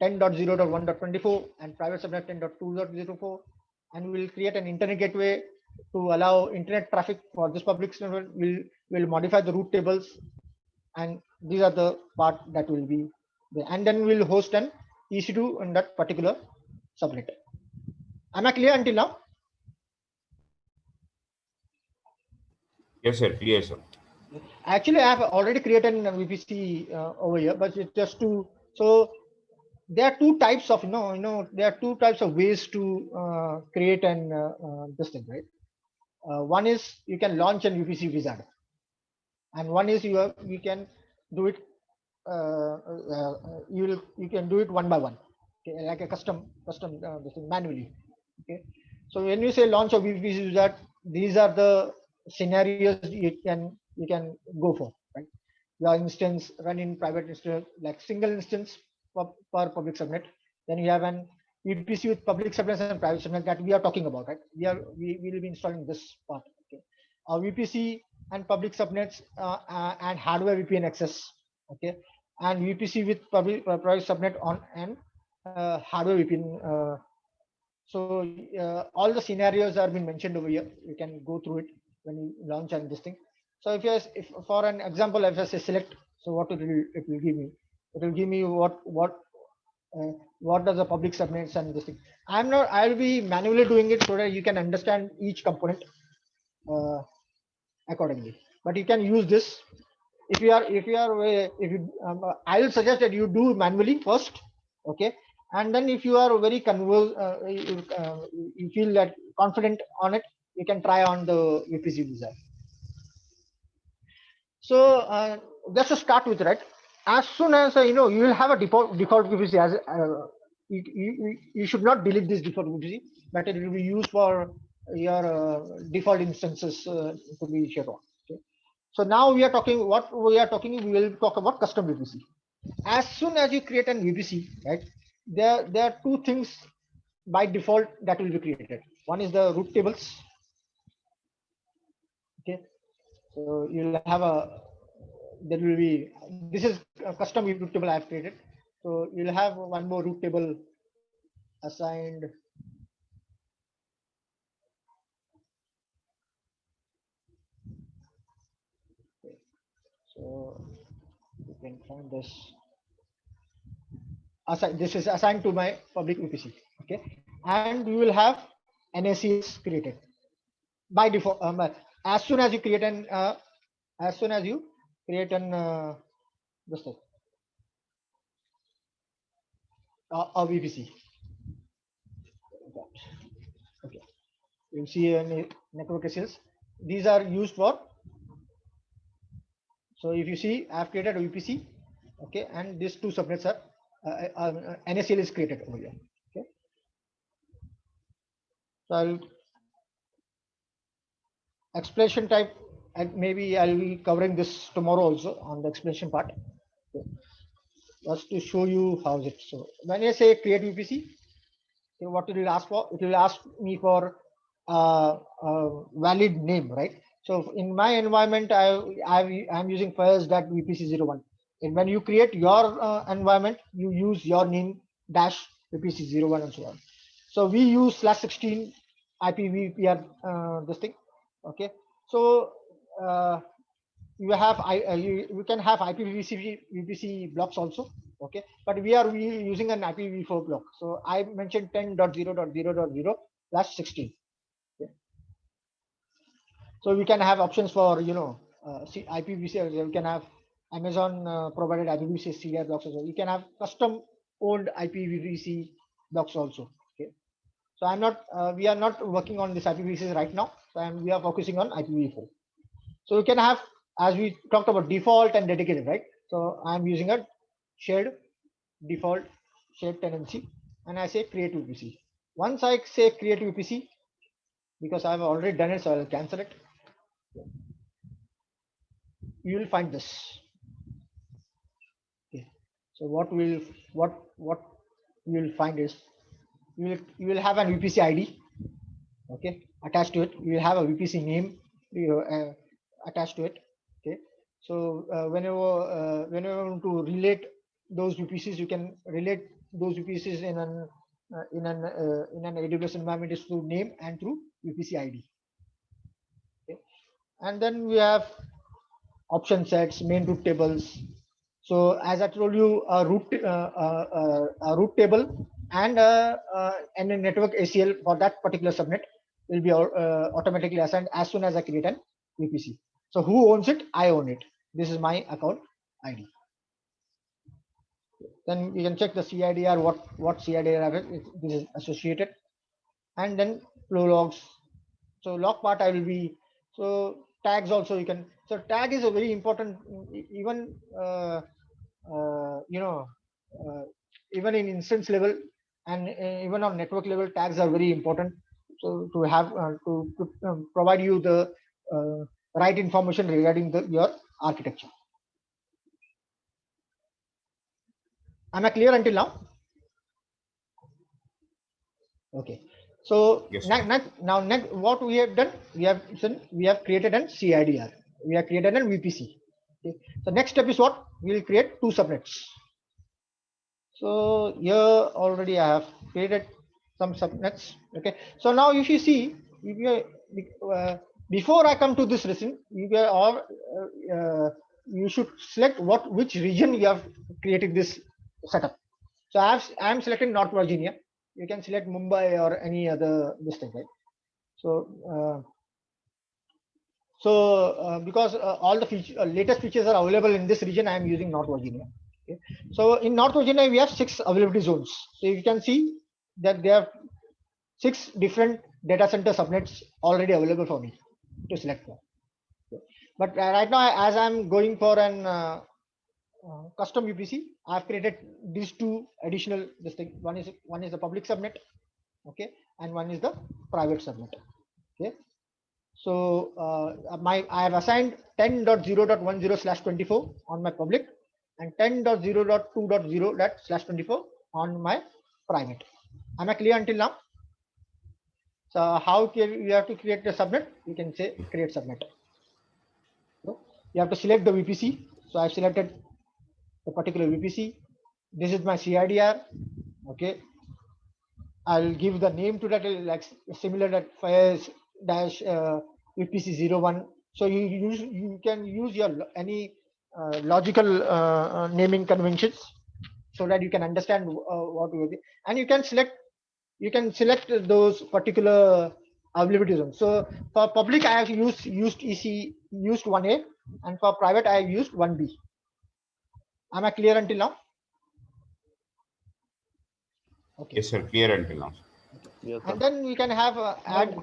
Speaker 1: 10.0.1.24 and private subnet 10.2.04, and we will create an internet gateway to allow internet traffic for this public server. Will modify the route tables, and these are the part that will be there. And then we'll host an EC2 on that particular subnet. Am I clear until now?
Speaker 2: Yes, sir. Clear, sir.
Speaker 1: Actually, I have already created a VPC over here, but it's just to so there are two types of there are two types of ways to create an this thing, right? One is you can launch an VPC wizard, and one is you can do it you can do it one by one, okay, like a custom this thing manually. Okay, so when you say launch a VPC wizard, these are the scenarios you can go for, right? Your instance run in private instance, like single instance per public subnet. Then you have an VPC with public subnets and private subnet that we are talking about, right? We will be installing this part. Okay, VPC and public subnets and hardware VPN access. Okay, and VPC with public private subnet on and hardware VPN. So all the scenarios are been mentioned over here. You can go through it when you launch and this thing. So if for an example, if I say select, so what it will give me? It will give me what does the public subnets and this thing. I'll be manually doing it so that you can understand each component accordingly. But you can use this if you I will suggest that you do manually first. Okay, and then if you are very you feel that confident on it, you can try on the VPC design. So just to start with, right? As soon as you will have a default VPC as you should not delete this default VPC, but it will be used for your default instances to be shared on. Okay. So now we will talk about custom VPC. As soon as you create an VPC, right? There are two things by default that will be created. One is the route tables. Okay, so you'll have there will be, this is a custom route table I have created. So you'll have one more route table assigned. Okay. So you can find this. This is assigned to my public VPC. Okay, and you will have NACs created by default. As soon as you create an this thing, a VPC. Okay, you'll see network ACLs. These are used for. So if you see, I have created a VPC. Okay, and these two subnets are NACL is created over here. Okay, so explanation type, and maybe I'll be covering this tomorrow also on the explanation part. Okay. Just to show you how it. So when I say create VPC, okay, what it will ask for? It will ask me for valid name, right? So in my environment, I'm using fires.vpc01. And when you create your environment, you use your name dash vpc01 and so on. So we use /16 IPVPR this thing. Okay. So you have you can have IPv6 VPC blocks also. Okay, but we using an IPv4 block. So I mentioned 10.0.0.0/16. Okay. So we can have options for IPv6. You can have Amazon provided IPv6 CDI blocks also. You can have custom owned IPv6 blocks also. Okay. So I'm not. We are not working on this IPv6 right now. So we are focusing on IPv4. So you can have, as we talked about, default and dedicated, right? So I'm using a shared default shared tenancy, and I say create VPC. Once I say create VPC, because I've already done it, so I'll cancel it. You will find this. Okay. So what you will find is you will have an VPC ID. Okay, attached to it. You will have a VPC name attached to it. Okay. So whenever you want to relate those VPCs, you can relate those VPCs in an AWS environment is through name and through VPC ID. Okay. And then we have option sets, main root tables. So as I told you, a root table and a network ACL for that particular subnet will be automatically assigned as soon as I create an VPC. So who owns it? I own it. This is my account ID. Then you can check the CIDR, what CIDR this is associated, and then flow logs. So log part I will be, so tags also you can. So tag is a very important, even you know even in instance level and even on network level, tags are very important. So to have to provide you the right information regarding your architecture. Am I clear until now? Okay. So
Speaker 2: Yes.
Speaker 1: now what we have done, we have created an CIDR. We have created an VPC. Okay. So next step is what? We will create two subnets. So here already I have created some subnets. Okay. So now if you see, if you, before I come to this region, you should select which region you have created this setup. So I am selecting North Virginia. You can select Mumbai or any other this thing, right? So because all the latest features are available in this region, I am using North Virginia. Okay. So in North Virginia, we have 6 availability zones. So you can see that there are 6 different data center subnets already available for me to select for. Okay. But right now, as I'm going for an custom VPC, I've created these 2 additional this thing. One is the public subnet, okay, and one is the private subnet. Okay. So I have assigned 10.0.10/24 on my public and 10.0.2.0/24 on my private. Am I clear until now? So how can you have to create the subnet? You can say create subnet. So you have to select the VPC. So I've selected the particular VPC. This is my CIDR. Okay. I'll give the name to that, like similar that fires dash VPC01. So you can use your any logical naming conventions so that you can understand what will be, and you can select those particular availability zones. So for public, I have used 1A, and for private, I have used 1B. Am I clear until now? Okay.
Speaker 2: Yes, sir. Clear until now.
Speaker 3: Yes,
Speaker 1: And
Speaker 3: sir.
Speaker 1: then we can have add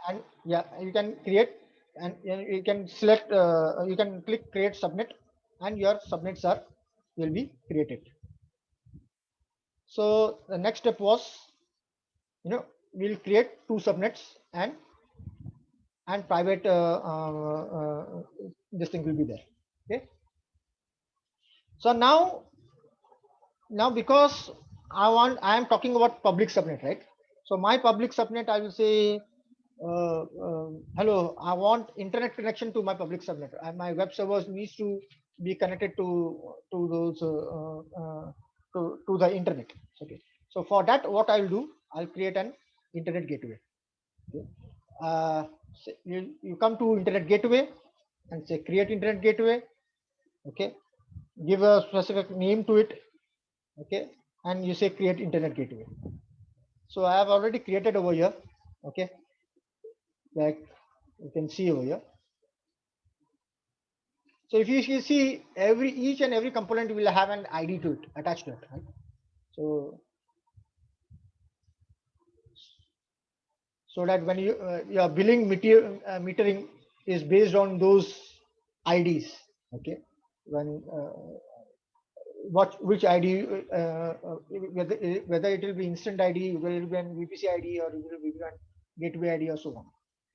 Speaker 1: and yeah, you can create, and you can select you can click create subnet, and your subnets will be created. So the next step was, we'll create 2 subnets and private this thing will be there. Okay. So now because I am talking about public subnet, right? So my public subnet, I will say hello, I want internet connection to my public subnet. My web servers needs to be connected to those to the internet. Okay. So for that, what I'll do, I'll create an internet gateway. Okay. You come to internet gateway and say create internet gateway. Okay. Give a specific name to it. Okay. And you say create internet gateway. So I have already created over here. Okay. Like you can see over here. So if you see each and every component will have an ID to it attached to it, right? So that when your billing metering is based on those IDs, okay? When which ID, whether it will be instant ID, whether it will be an VPC ID, or it will be an gateway ID, or so on.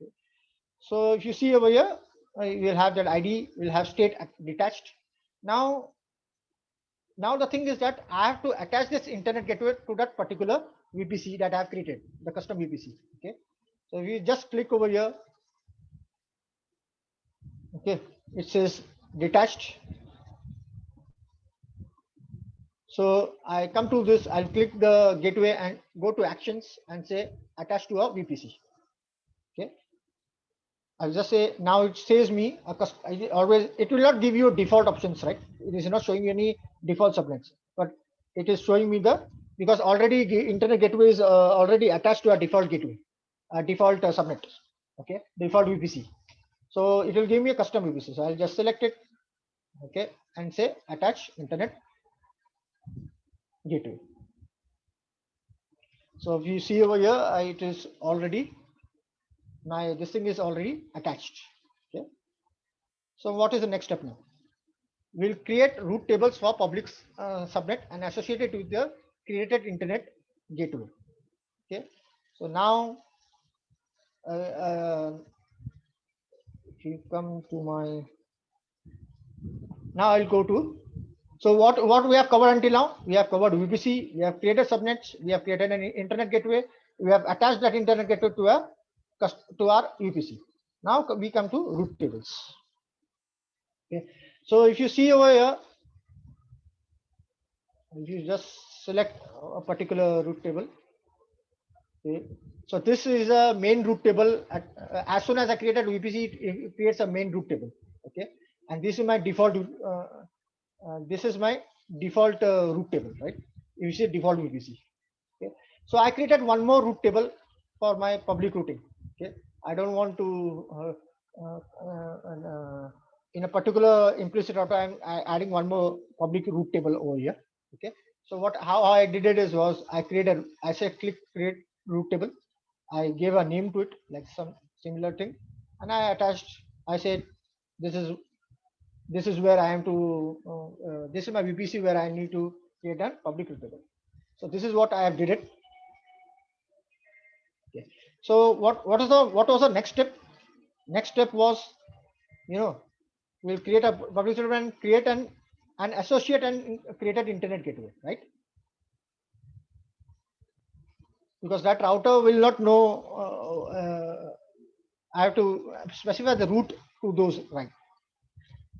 Speaker 1: Okay? So if you see over here, you will have that ID, will have state detached. Now the thing is that I have to attach this internet gateway to that particular VPC that I have created, the custom VPC. Okay. So we just click over here. Okay. It says detached. So I come to this, I'll click the gateway and go to actions and say attach to a VPC. Okay. I'll just say now it says me always, it will not give you default options, right? It is not showing you any default subnets, but it is showing me because already internet gateway is already attached to a default gateway, a default subnet. Okay, default VPC. So it will give me a custom VPC. So I'll just select it. Okay, and say attach internet gateway. So if you see over here, it is already this thing is already attached. Okay. So what is the next step now? We'll create root tables for public subnet and associate it with the created internet gateway. Okay. So now, if you come to my, now I'll go to, so what we have covered until now, we have covered VPC, we have created subnets, we have created an internet gateway, we have attached that internet gateway to our VPC. Now we come to root tables. Okay. So if you see over here, if you just select a particular root table. Okay. So this is a main root table. As soon as I created VPC, it creates a main root table. Okay. And this is my default. Root table, right? You see default VPC. Okay. So I created one more root table for my public routing. Okay. I don't want to in a particular implicit router, I'm adding one more public root table over here. Okay. So how I did it was I said click create root table. I gave a name to it, like some similar thing, and I said this is where I am to this is my VPC where I need to create a public root table. So this is what I have did it. Okay. So what was the next step? Next step was, we'll create a public server and create an associate and created internet gateway, right? Because that router will not know. I have to specify the route to those, right?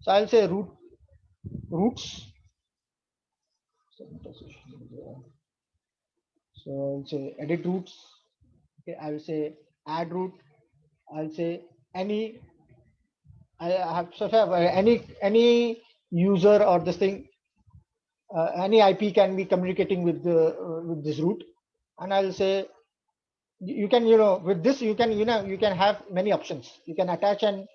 Speaker 1: So I'll say roots. So I'll say edit roots. Okay, I will say add root. I'll say any. I have any user or this thing. Any IP can be communicating with this root, and I'll say you can with this you can have many options. You can attach an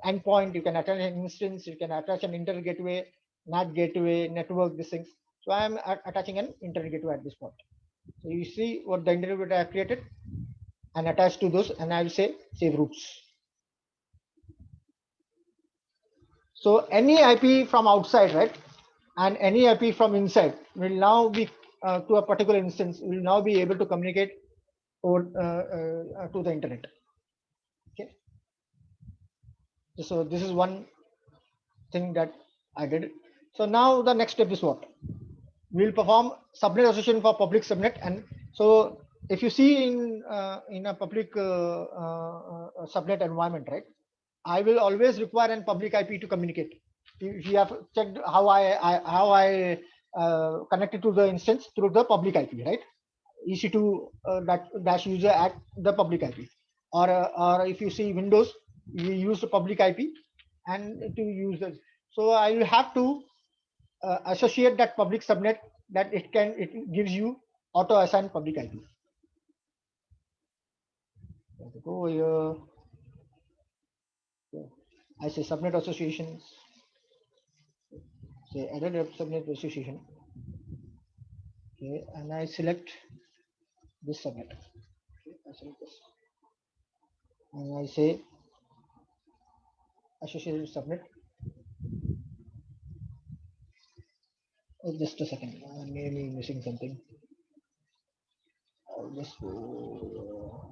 Speaker 1: endpoint, you can attach an instance, you can attach an internet gateway, NAT gateway, network, these things. So I am attaching an internet gateway at this point. So you see what the internet gateway I have created and attached to those, and I will say save roots. So any IP from outside, right, and any IP from inside will now be to a particular instance will now be able to communicate over to the internet. Okay. So this is one thing that I did. So now the next step is what? We'll perform subnet association for public subnet, and so if you see in a public subnet environment, right? I will always require an public IP to communicate. If you have checked how I connected to the instance through the public IP, right? EC2 dash user at the public IP, or if you see Windows, you use the public IP and to use the. So I will have to associate that public subnet that it gives you auto assign public IP. Go here. I say subnet associations. Say added a subnet association. Okay, and I select this subnet. Okay, I select this, and I say associated subnet. Just a second, I may be missing something. I'll just go.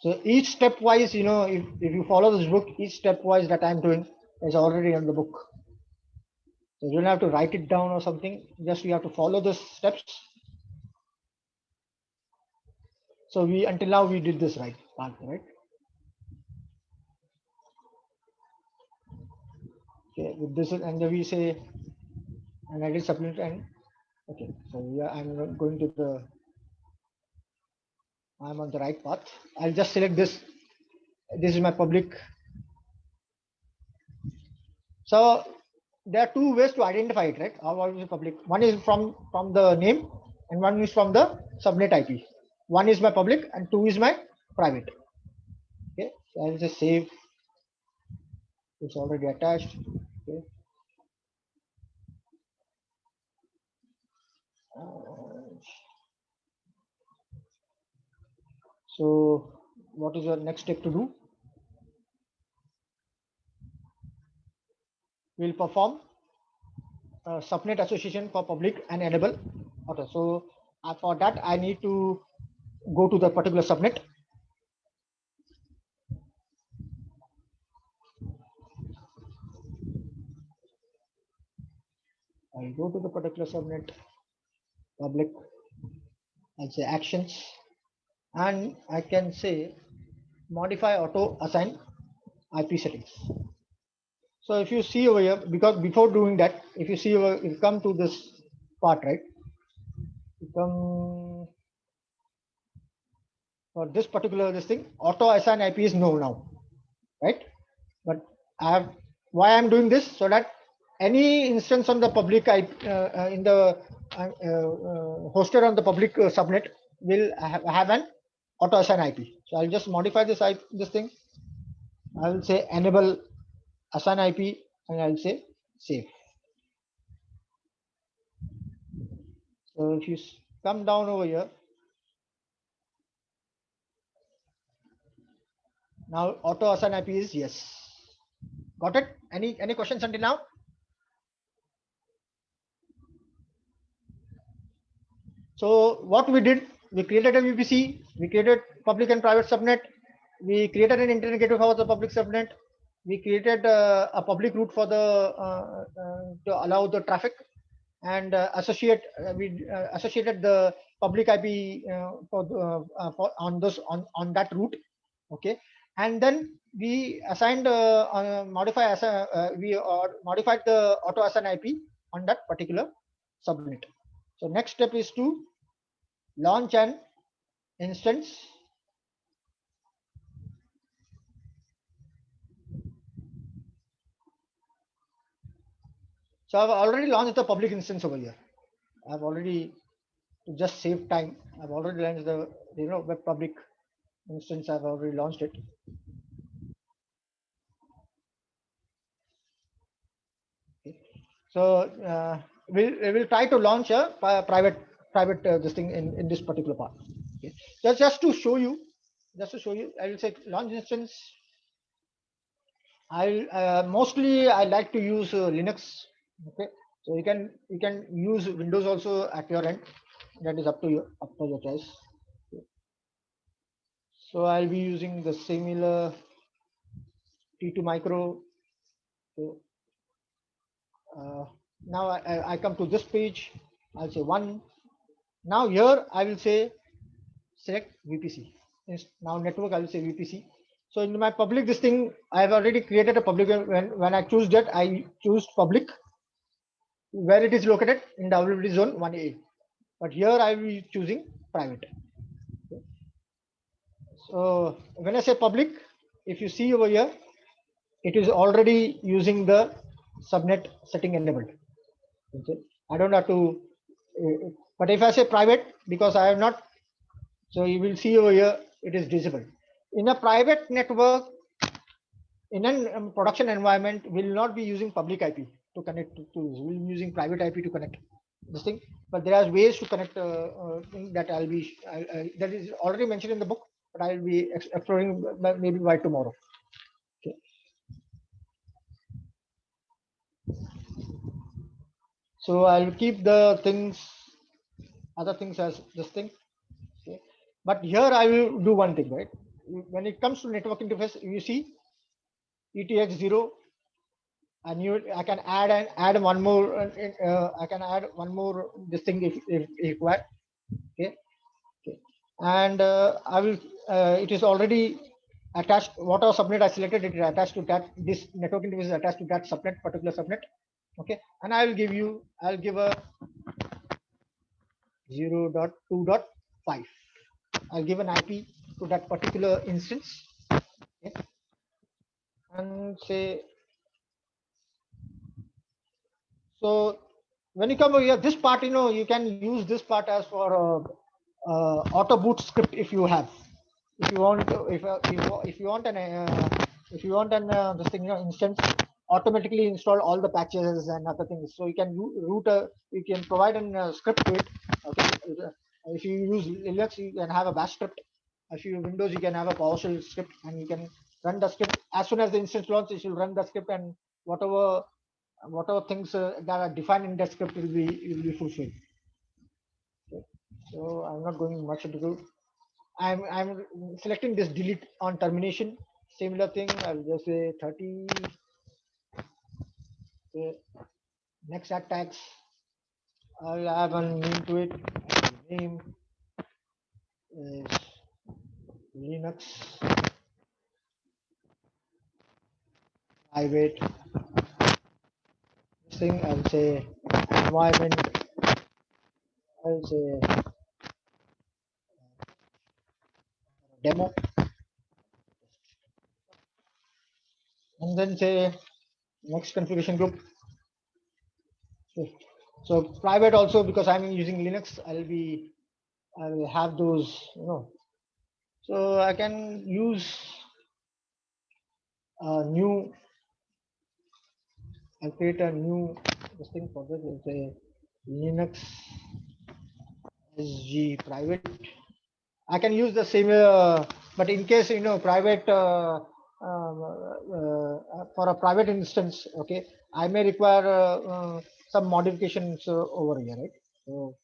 Speaker 1: So each stepwise, if you follow this book, each stepwise that I'm doing is already in the book. So you don't have to write it down or something. Just you have to follow the steps. So until now we did this right part, right? Okay, with this and then we say and I did submit and okay. So I'm going to the. I'm on the right path. I'll just select this. This is my public. So there are two ways to identify it, right? What is the public? One is from the name, and one is from the subnet IP. One is my public, and two is my private. Okay, so I'll just save. It's already attached. Okay. So what is your next step to do? We'll perform subnet association for public and enable auto. So for that, I need to go to the particular subnet. I'll go to the particular subnet, public, I'll say actions, and I can say modify auto assign IP settings. So if you see over here, because before doing that, if you see over, you come to this part, right? You come for this particular this thing, auto assign IP is no now, right? But I have why I'm doing this so that any instance on the public IP in the hosted on the public subnet will have an auto assign IP. So I'll just modify this thing. I will say enable assign IP and I'll say save. So if you come down over here, now auto assign IP is yes. Got it? Any questions until now? So what we did, we created a VPC, we created public and private subnet, we created an internet gateway for the public subnet, we created a public route for the to allow the traffic, and we associated the public IP for on that route, okay, and then we assigned modified the auto assign IP on that particular subnet. So next step is to launch an instance. So I've already launched the public instance over here. I've already, to just save time, I've already launched the web public instance. I've already launched it. Okay. So we will try to launch a private this thing in this particular part. Okay. Just to show you, I will say launch instance. Mostly I like to use Linux. Okay, so you can use Windows also at your end. That is up to you, up to your choice. Okay. So I'll be using the similar T2 Micro. So, Now I come to this page. I'll say one. Now here I will say select VPC. Now network I will say VPC. So in my public this thing I have already created a public. When I choose that I choose public where it is located in WWD zone 1A. But here I will be choosing private. So when I say public, if you see over here, it is already using the subnet setting enabled. Okay. I don't have to, but if I say private, because I have not, so you will see over here, it is disabled. In a private network, in a production environment, will not be using public IP to connect to this. We'll be using private IP to connect this thing. But there are ways to connect that that is already mentioned in the book, but I'll be exploring maybe by tomorrow. Okay. So I'll keep the things, other things as this thing. Okay. But here I will do one thing, right? When it comes to network interface, you see ETH0, and I can add one more. I can add one more this thing if required. Okay. Okay. And I will. It is already attached. Whatever subnet I selected, it is attached to that. This network interface is attached to that subnet, particular subnet. Okay. And I will give you. I'll give a 0.2.5. I'll give an IP to that particular instance. Okay. And say, so when you come over here, this part, you can use this part as for auto boot script if you have. If you want, if you want an this thing, instance automatically install all the patches and other things. So you can you can provide a script to it. Okay. If you use Linux, you can have a bash script. If you use Windows, you can have a PowerShell script, and you can run the script as soon as the instance launches. You will run the script, and whatever things that are defined in that script will be fulfilled. Okay. So I'm not going much into. I'm selecting this delete on termination. Similar thing. I'll just say 30. Okay. Next attacks. I'll have a name to it. Name is Linux private. This thing I'll say environment. I'll say demo, and then say next configuration group. Okay. So private also, because I'm using Linux, I'll have those. So I can use a new. I'll create a new this thing for this. It's a Linux SG private. I can use the same, but in case private for a private instance, okay, I may require some modifications over here, right? So,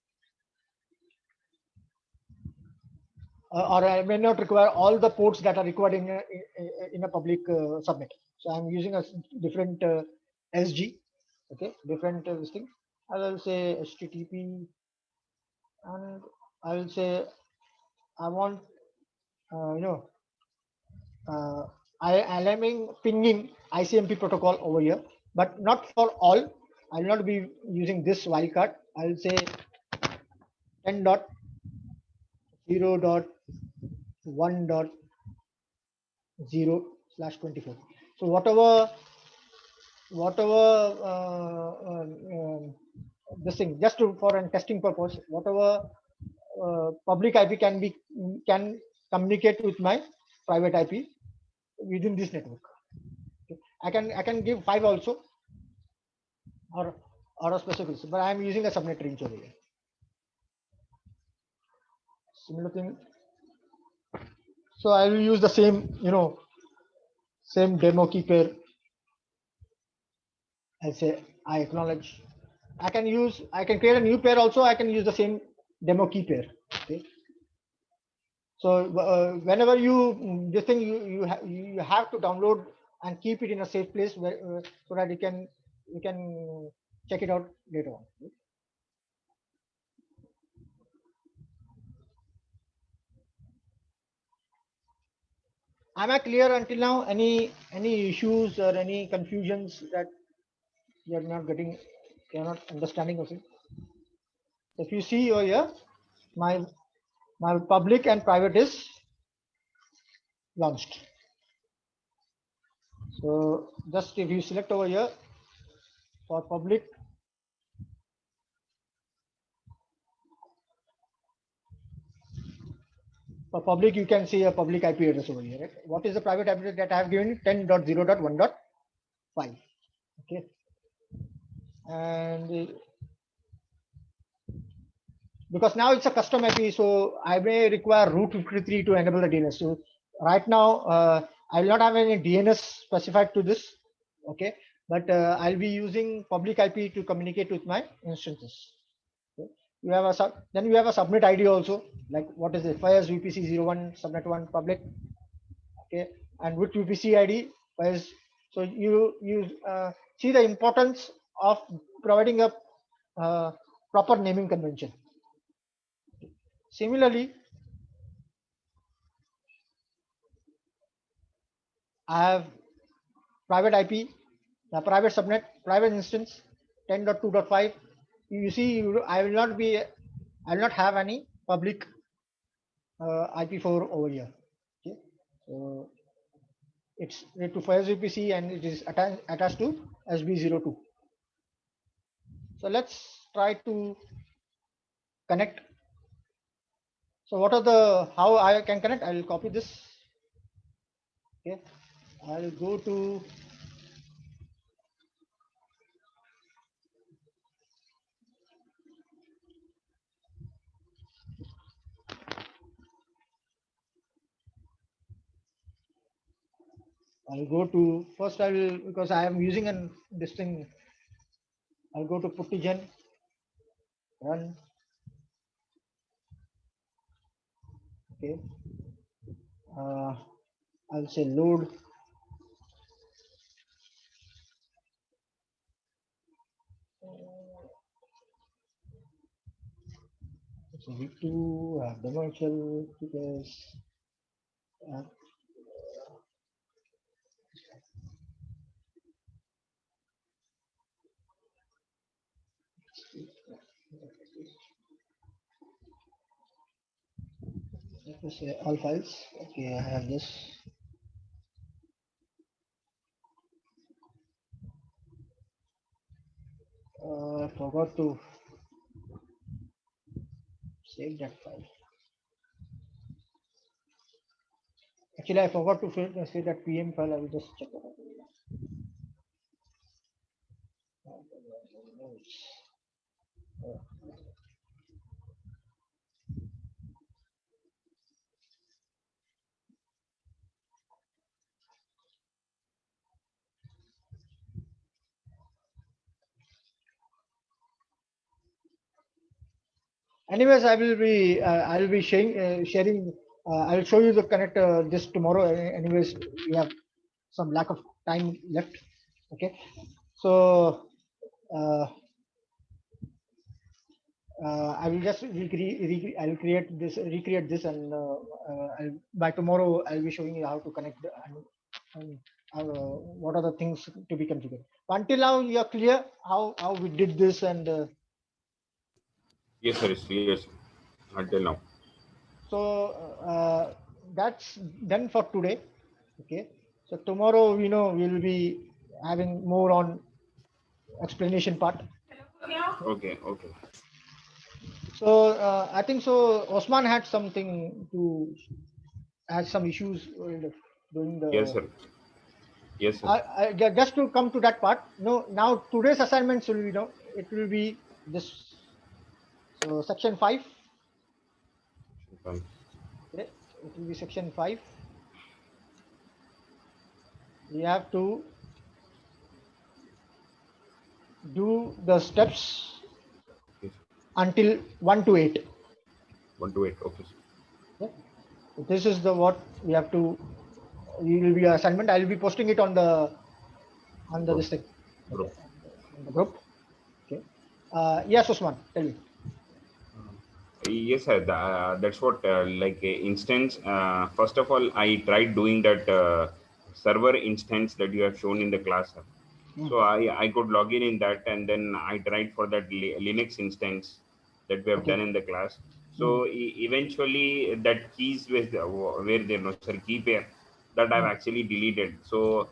Speaker 1: or I may not require all the ports that are required in a public subnet. So I'm using a different SG, okay, different this thing. I will say HTTP, and I will say I want you know I allowing pinging ICMP protocol over here, but not for all. I'll not be using this wildcard. I'll say 10.0.1.0/24. So whatever this thing, just for a testing purpose, whatever public IP can communicate with my private IP within this network. Okay. I can give 5 also, or a specific, but I am using a subnet range over here. Similar thing. So I will use the same demo key pair. I say I acknowledge. I can create a new pair also. I can use the same demo key pair. Okay. So whenever this thing you have to download and keep it in a safe place so that you can check it out later on. Am I clear until now? Any issues or any confusions that you're not getting, you're not understanding of it? If you see over here, my public and private is launched. So just if you select over here for public, you can see a public IP address over here. Right? What is the private IP address that I have given? 10.0.1.5. Okay. And because now it's a custom IP, so I may require root 53 to enable the DNS. So right now, I will not have any DNS specified to this. Okay. But I'll be using public IP to communicate with my instances. Okay. You have a then you have a subnet ID also, like what is it? FIRES VPC01 subnet 1 public. Okay, and with VPC ID, FIRES. So you see the importance of providing a proper naming convention. Similarly, I have private IP, the private subnet, private instance, 10.2.5. You see, I will not have any public IP4 over here. Okay, so it's related to FIRES VPC and it is attached to SB02. So let's try to connect. So what are the, how I can connect? I will copy this. Okay, I'll go to first I will, because I am using this thing, I'll go to puttigen, run. Okay, I'll say load. So V2 dimensional because let me say all files. Okay, I have this. I forgot to save that file. Actually, I forgot to save that PM file. I will just check it out. Anyways, I'll be sharing. I'll show you the connector this tomorrow. Anyways, we have some lack of time left. Okay, so I will just I'll create this, recreate this, and by tomorrow I'll be showing you how to connect and what are the things to be configured. Until now, you are clear how we did this and.
Speaker 2: Yes, sir. Yes, until now.
Speaker 1: So that's done for today. Okay. So tomorrow, we'll be having more on explanation part.
Speaker 2: Okay.
Speaker 1: So I think so. Osman had something to had some issues doing the.
Speaker 2: Yes, sir. Yes, sir.
Speaker 1: Just to come to that part. No, now today's assignments will be it will be this. So section 5.
Speaker 2: Fine.
Speaker 1: Okay, it will be section 5. We have to do the steps until 1 to 8.
Speaker 2: 1 to 8. Okay.
Speaker 1: Okay. So this is the what we have to. It will be an assignment. I will be posting it on the this thing.
Speaker 2: Group.
Speaker 1: On the group. Yes, Usman, tell me.
Speaker 2: Yes, sir. That's what, like instance. First of all, I tried doing that server instance that you have shown in the class, sir.
Speaker 1: Hmm.
Speaker 2: So I could log in that, and then I tried for that Linux instance that we have
Speaker 1: Okay.
Speaker 2: done in the class.
Speaker 1: Hmm.
Speaker 2: So eventually, that keys where there no sir key pair that I've
Speaker 1: Hmm.
Speaker 2: actually deleted. So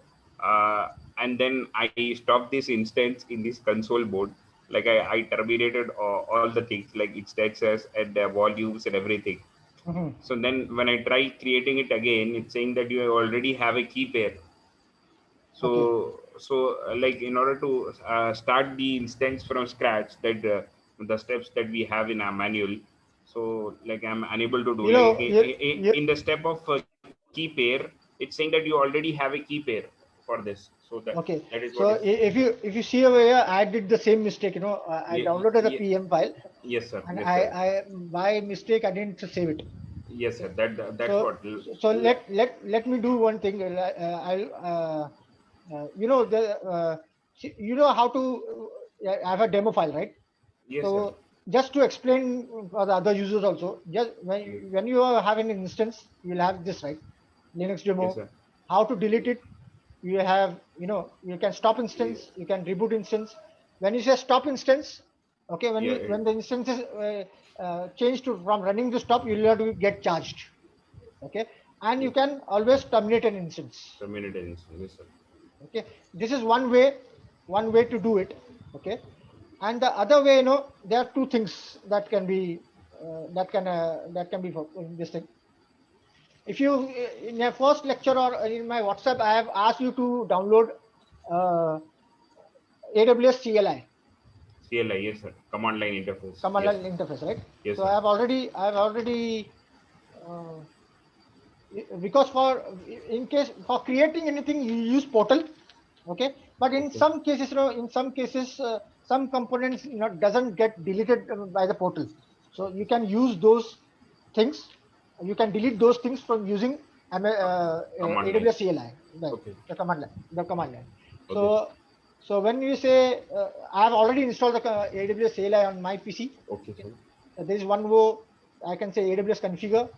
Speaker 2: and then I stopped this instance in this console board. Like I terminated all the things like its access and volumes and everything.
Speaker 1: Hmm.
Speaker 2: So then when I try creating it again, it's saying that you already have a key pair.
Speaker 1: Okay.
Speaker 2: So like in order to start the instance from scratch, that the steps that we have in our manual, so like I'm unable to do,
Speaker 1: You
Speaker 2: like
Speaker 1: know, you,
Speaker 2: in the step of key pair, it's saying that you already have a key pair for this. So
Speaker 1: okay.
Speaker 2: that is what
Speaker 1: So
Speaker 2: is.
Speaker 1: if you see over here, I did the same mistake. I
Speaker 2: Yeah,
Speaker 1: downloaded the
Speaker 2: yeah,
Speaker 1: PM file,
Speaker 2: yes sir,
Speaker 1: and
Speaker 2: yes sir,
Speaker 1: I by mistake I didn't save it.
Speaker 2: yes sir,
Speaker 1: Okay.
Speaker 2: that's
Speaker 1: So
Speaker 2: what
Speaker 1: so let me do one thing. I'll the you know how to have a demo file, right?
Speaker 2: yes sir,
Speaker 1: So just to explain for the other users also, just
Speaker 2: yes,
Speaker 1: when you are having an instance, you'll have this, right? Linux
Speaker 2: yes
Speaker 1: demo,
Speaker 2: sir,
Speaker 1: how to delete it. You have, you can stop
Speaker 2: yeah,
Speaker 1: instance, you can reboot instance. When you say stop instance, okay,
Speaker 2: yeah,
Speaker 1: when the instance is changed to from running to stop, you'll have to get charged, okay, and you
Speaker 2: yes,
Speaker 1: can always terminate an instance,
Speaker 2: terminated, yes sir,
Speaker 1: okay. This is one way to do it, okay. And the other way, there are two things that can be that can be for in this thing. If you in your first lecture or in my WhatsApp, I have asked you to download uh, AWS CLI,
Speaker 2: CLI, yes sir, command line interface,
Speaker 1: command
Speaker 2: yes
Speaker 1: line
Speaker 2: sir,
Speaker 1: interface, right?
Speaker 2: yes
Speaker 1: So
Speaker 2: sir,
Speaker 1: I have already uh, because in case for creating anything you use portal, okay. But in
Speaker 2: okay,
Speaker 1: some cases, some components doesn't get deleted by the portal, so you can use those things. You can delete those things from using
Speaker 2: command line,
Speaker 1: AWS CLI, right?
Speaker 2: okay,
Speaker 1: The command line.
Speaker 2: okay,
Speaker 1: So when you say I have already installed the AWS CLI on my PC.
Speaker 2: okay
Speaker 1: Okay.
Speaker 2: sir,
Speaker 1: There is one way I can say AWS configure.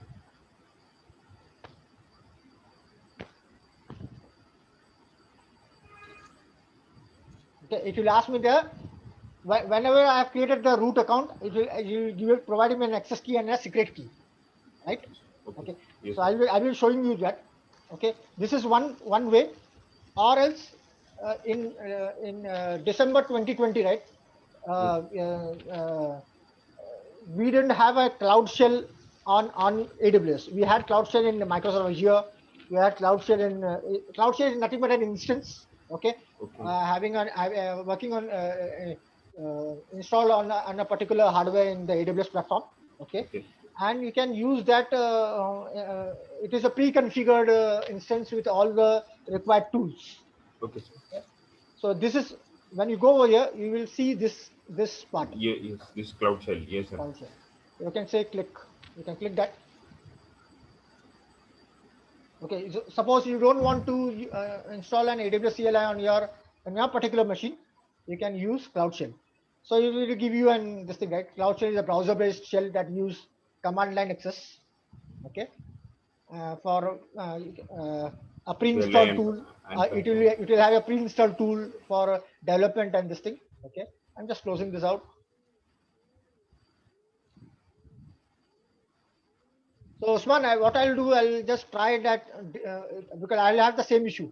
Speaker 1: Okay, it will ask me there. Whenever I have created the root account, you will provide me an access key and a secret key, right?
Speaker 2: okay, okay,
Speaker 1: Okay.
Speaker 2: yes
Speaker 1: So
Speaker 2: sir,
Speaker 1: I will showing you that. Okay. This is one way, or else in December 2020, right?
Speaker 2: yes,
Speaker 1: Uh, uh, uh, we didn't have a cloud shell on AWS. We had cloud shell in Microsoft Azure. We had cloud shell in cloud shell is nothing but an instance. Okay,
Speaker 2: okay,
Speaker 1: having on working on installed on a particular hardware in the AWS platform. Okay,
Speaker 2: okay,
Speaker 1: and you can use that. It is a pre-configured instance with all the required tools.
Speaker 2: okay sir,
Speaker 1: Okay? So this is when you go over here, you will see this part.
Speaker 2: yeah, yes, this cloud shell, yes sir,
Speaker 1: Also, you can say click. You can click that. Okay. So suppose you don't want to install an AWS CLI on your particular machine, you can use Cloud Shell. So it will give you an this thing, right? Cloud Shell is a browser-based shell that use command line access. Okay. For a
Speaker 2: CLI
Speaker 1: pre-installed tool,
Speaker 2: and
Speaker 1: it will
Speaker 2: platform,
Speaker 1: it will have a pre-installed tool for development and this thing. Okay. I'm just closing this out. So Usman, what I'll do, I'll just try that because I'll have the same issue.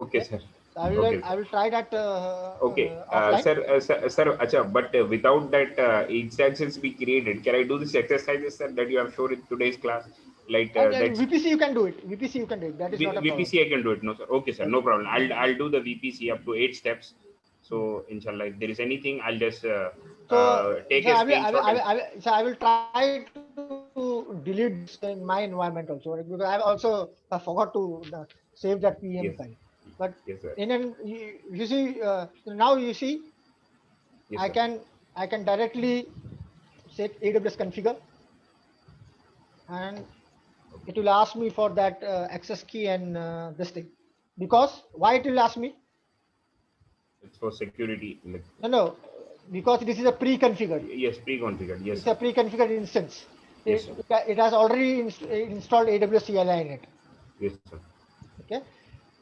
Speaker 2: okay
Speaker 1: Okay,
Speaker 2: sir,
Speaker 1: so I will
Speaker 2: okay
Speaker 1: I
Speaker 2: sir.
Speaker 1: will try that
Speaker 2: Okay,
Speaker 1: offline.
Speaker 2: sir, acha, but without that instances be created, can I do this exercises, sir, that you have shown in today's class? Like
Speaker 1: And
Speaker 2: that's
Speaker 1: VPC you can do it. VPC you can do it. That is not a problem.
Speaker 2: VPC, I can do it. No, sir. Okay, sir, no
Speaker 1: Okay.
Speaker 2: problem.
Speaker 1: Yeah.
Speaker 2: I'll do the VPC up to 8 steps.
Speaker 1: Hmm.
Speaker 2: So, inshallah, if there is anything, I'll just
Speaker 1: So
Speaker 2: take
Speaker 1: so
Speaker 2: a
Speaker 1: I
Speaker 2: screenshot
Speaker 1: will,
Speaker 2: and.
Speaker 1: I will so I will try to delete this in my environment also, right? Because I also forgot to save that PM
Speaker 2: Yes,
Speaker 1: file. But
Speaker 2: yes, sir.
Speaker 1: you see now you see
Speaker 2: Yes,
Speaker 1: I
Speaker 2: sir.
Speaker 1: can I can directly say AWS configure, and it will ask me for that access key and this thing. Because why it will ask me?
Speaker 2: It's for security. Like,
Speaker 1: No, no. because this is a pre-configured.
Speaker 2: Yes, pre-configured. Yes,
Speaker 1: It's a pre-configured instance.
Speaker 2: Yes, sir.
Speaker 1: It has already installed AWS CLI in it.
Speaker 2: Yes, sir.
Speaker 1: Okay.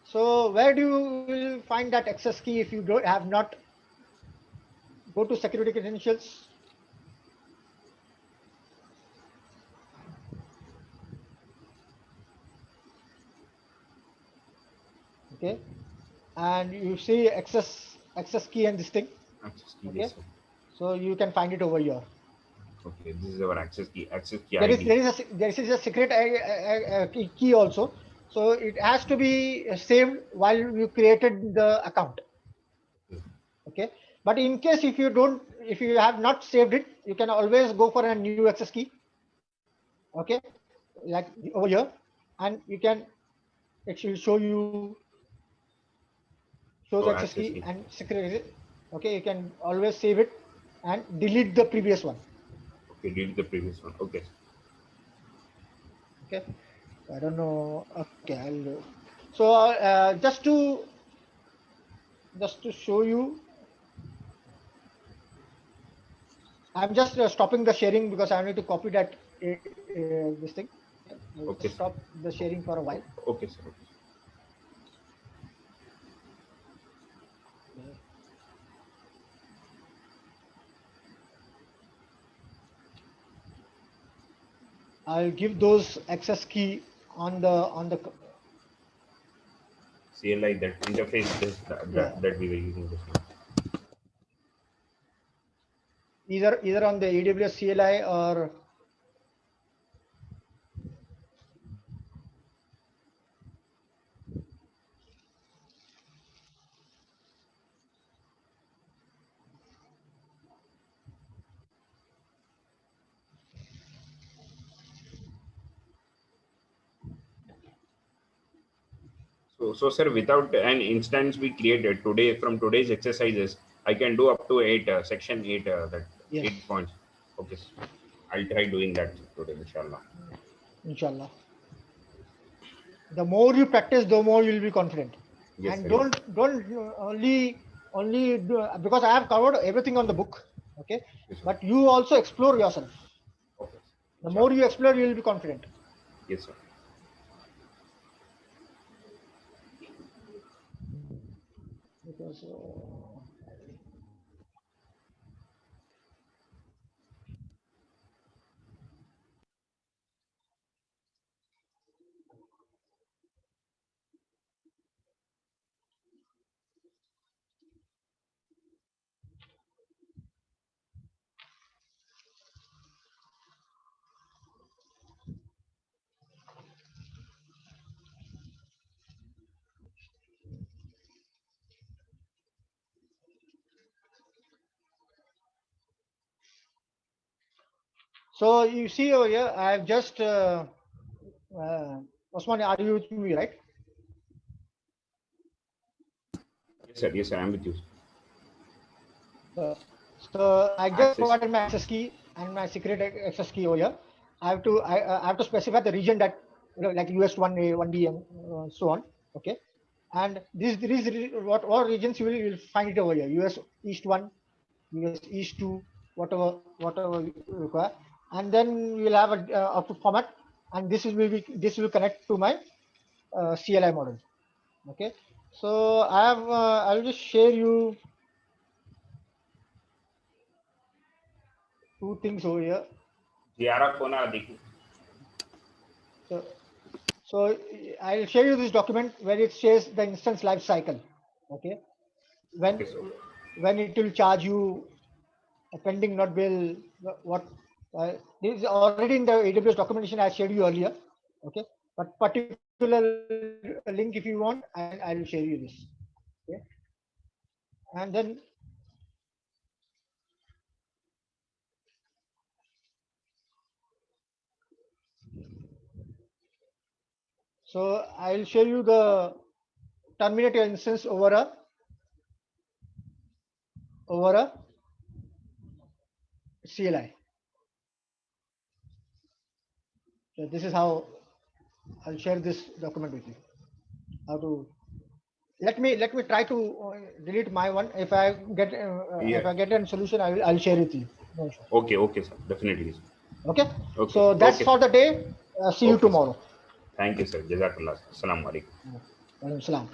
Speaker 1: So where do you will find that access key if you don't have not go to security credentials? Okay, and you see access key and this thing.
Speaker 2: Access key.
Speaker 1: Okay,
Speaker 2: Yes, sir.
Speaker 1: so you can find it over here.
Speaker 2: Okay, this is our access key. Access key
Speaker 1: There is
Speaker 2: ID.
Speaker 1: a secret key also. So it has to be saved while you created the account. Okay, but in case if you have not saved it, you can always go for a new access key. Okay, like over here, and you can it will show you shows
Speaker 2: So
Speaker 1: access
Speaker 2: access
Speaker 1: key
Speaker 2: key.
Speaker 1: and secret. Okay, you can always save it and delete the previous one.
Speaker 2: Okay, delete the previous one. Okay.
Speaker 1: Okay, I don't know. Okay, I'll do. So just to show you, I'm just stopping the sharing because I need to copy that this thing. I'll
Speaker 2: Okay,
Speaker 1: just
Speaker 2: sir.
Speaker 1: stop the sharing for a while.
Speaker 2: Okay, sir. Okay.
Speaker 1: I'll give those access key on the
Speaker 2: CLI that interface this,
Speaker 1: yeah,
Speaker 2: that we were using this one.
Speaker 1: either on the AWS CLI or
Speaker 2: So sir, without an instance we created today from today's exercises, I can do up to eight, section eight, that
Speaker 1: yes,
Speaker 2: 8 points. Okay, sir. I'll try doing that today, inshallah.
Speaker 1: inshallah. The more you practice, the more you'll be confident.
Speaker 2: Yes,
Speaker 1: And
Speaker 2: sir. Yes.
Speaker 1: don't only do, because I have covered everything on the book. Okay,
Speaker 2: Yes, sir.
Speaker 1: but you also explore yourself.
Speaker 2: Okay.
Speaker 1: The more
Speaker 2: Inshallah.
Speaker 1: you explore, you will be confident.
Speaker 2: Yes, sir.
Speaker 1: Because so you see over here, I have just Osman, are you with me, right?
Speaker 2: Yes, sir. Yes, sir. I'm with you.
Speaker 1: So I just
Speaker 2: Access.
Speaker 1: provided my access key and my secret access key over here. I have to specify the region that like US 1A, 1B, and so on. Okay, and what regions you will find it over here. US East 1, US East 2, whatever you require, and then we will have a output format, and this will connect to my CLI model. Okay, so I'll just share you two things over here.
Speaker 2: Ziara Kona Adiki.
Speaker 1: So, so I'll share you this document where it shares the instance life cycle. Okay, when
Speaker 2: Okay, sir.
Speaker 1: when it will charge you a pending not bill, what this is already in the AWS documentation I shared you earlier. Okay, but particular link if you want, I'll share you this. Okay, and then so I'll show you the Terminator instance over a CLI. So this is how I'll share this document with you. How to let me try to delete my one. If I get if
Speaker 2: Yeah.
Speaker 1: I get a solution, I'll share it with you. No issue.
Speaker 2: Okay, okay, sir. Definitely, sir.
Speaker 1: Okay.
Speaker 2: Okay,
Speaker 1: So that's
Speaker 2: okay,
Speaker 1: for
Speaker 2: sir.
Speaker 1: the day. See you
Speaker 2: Okay, sir.
Speaker 1: tomorrow.
Speaker 2: Thank you, sir. Jazakallah. Assalamu alaikum.
Speaker 1: Walaikum salam.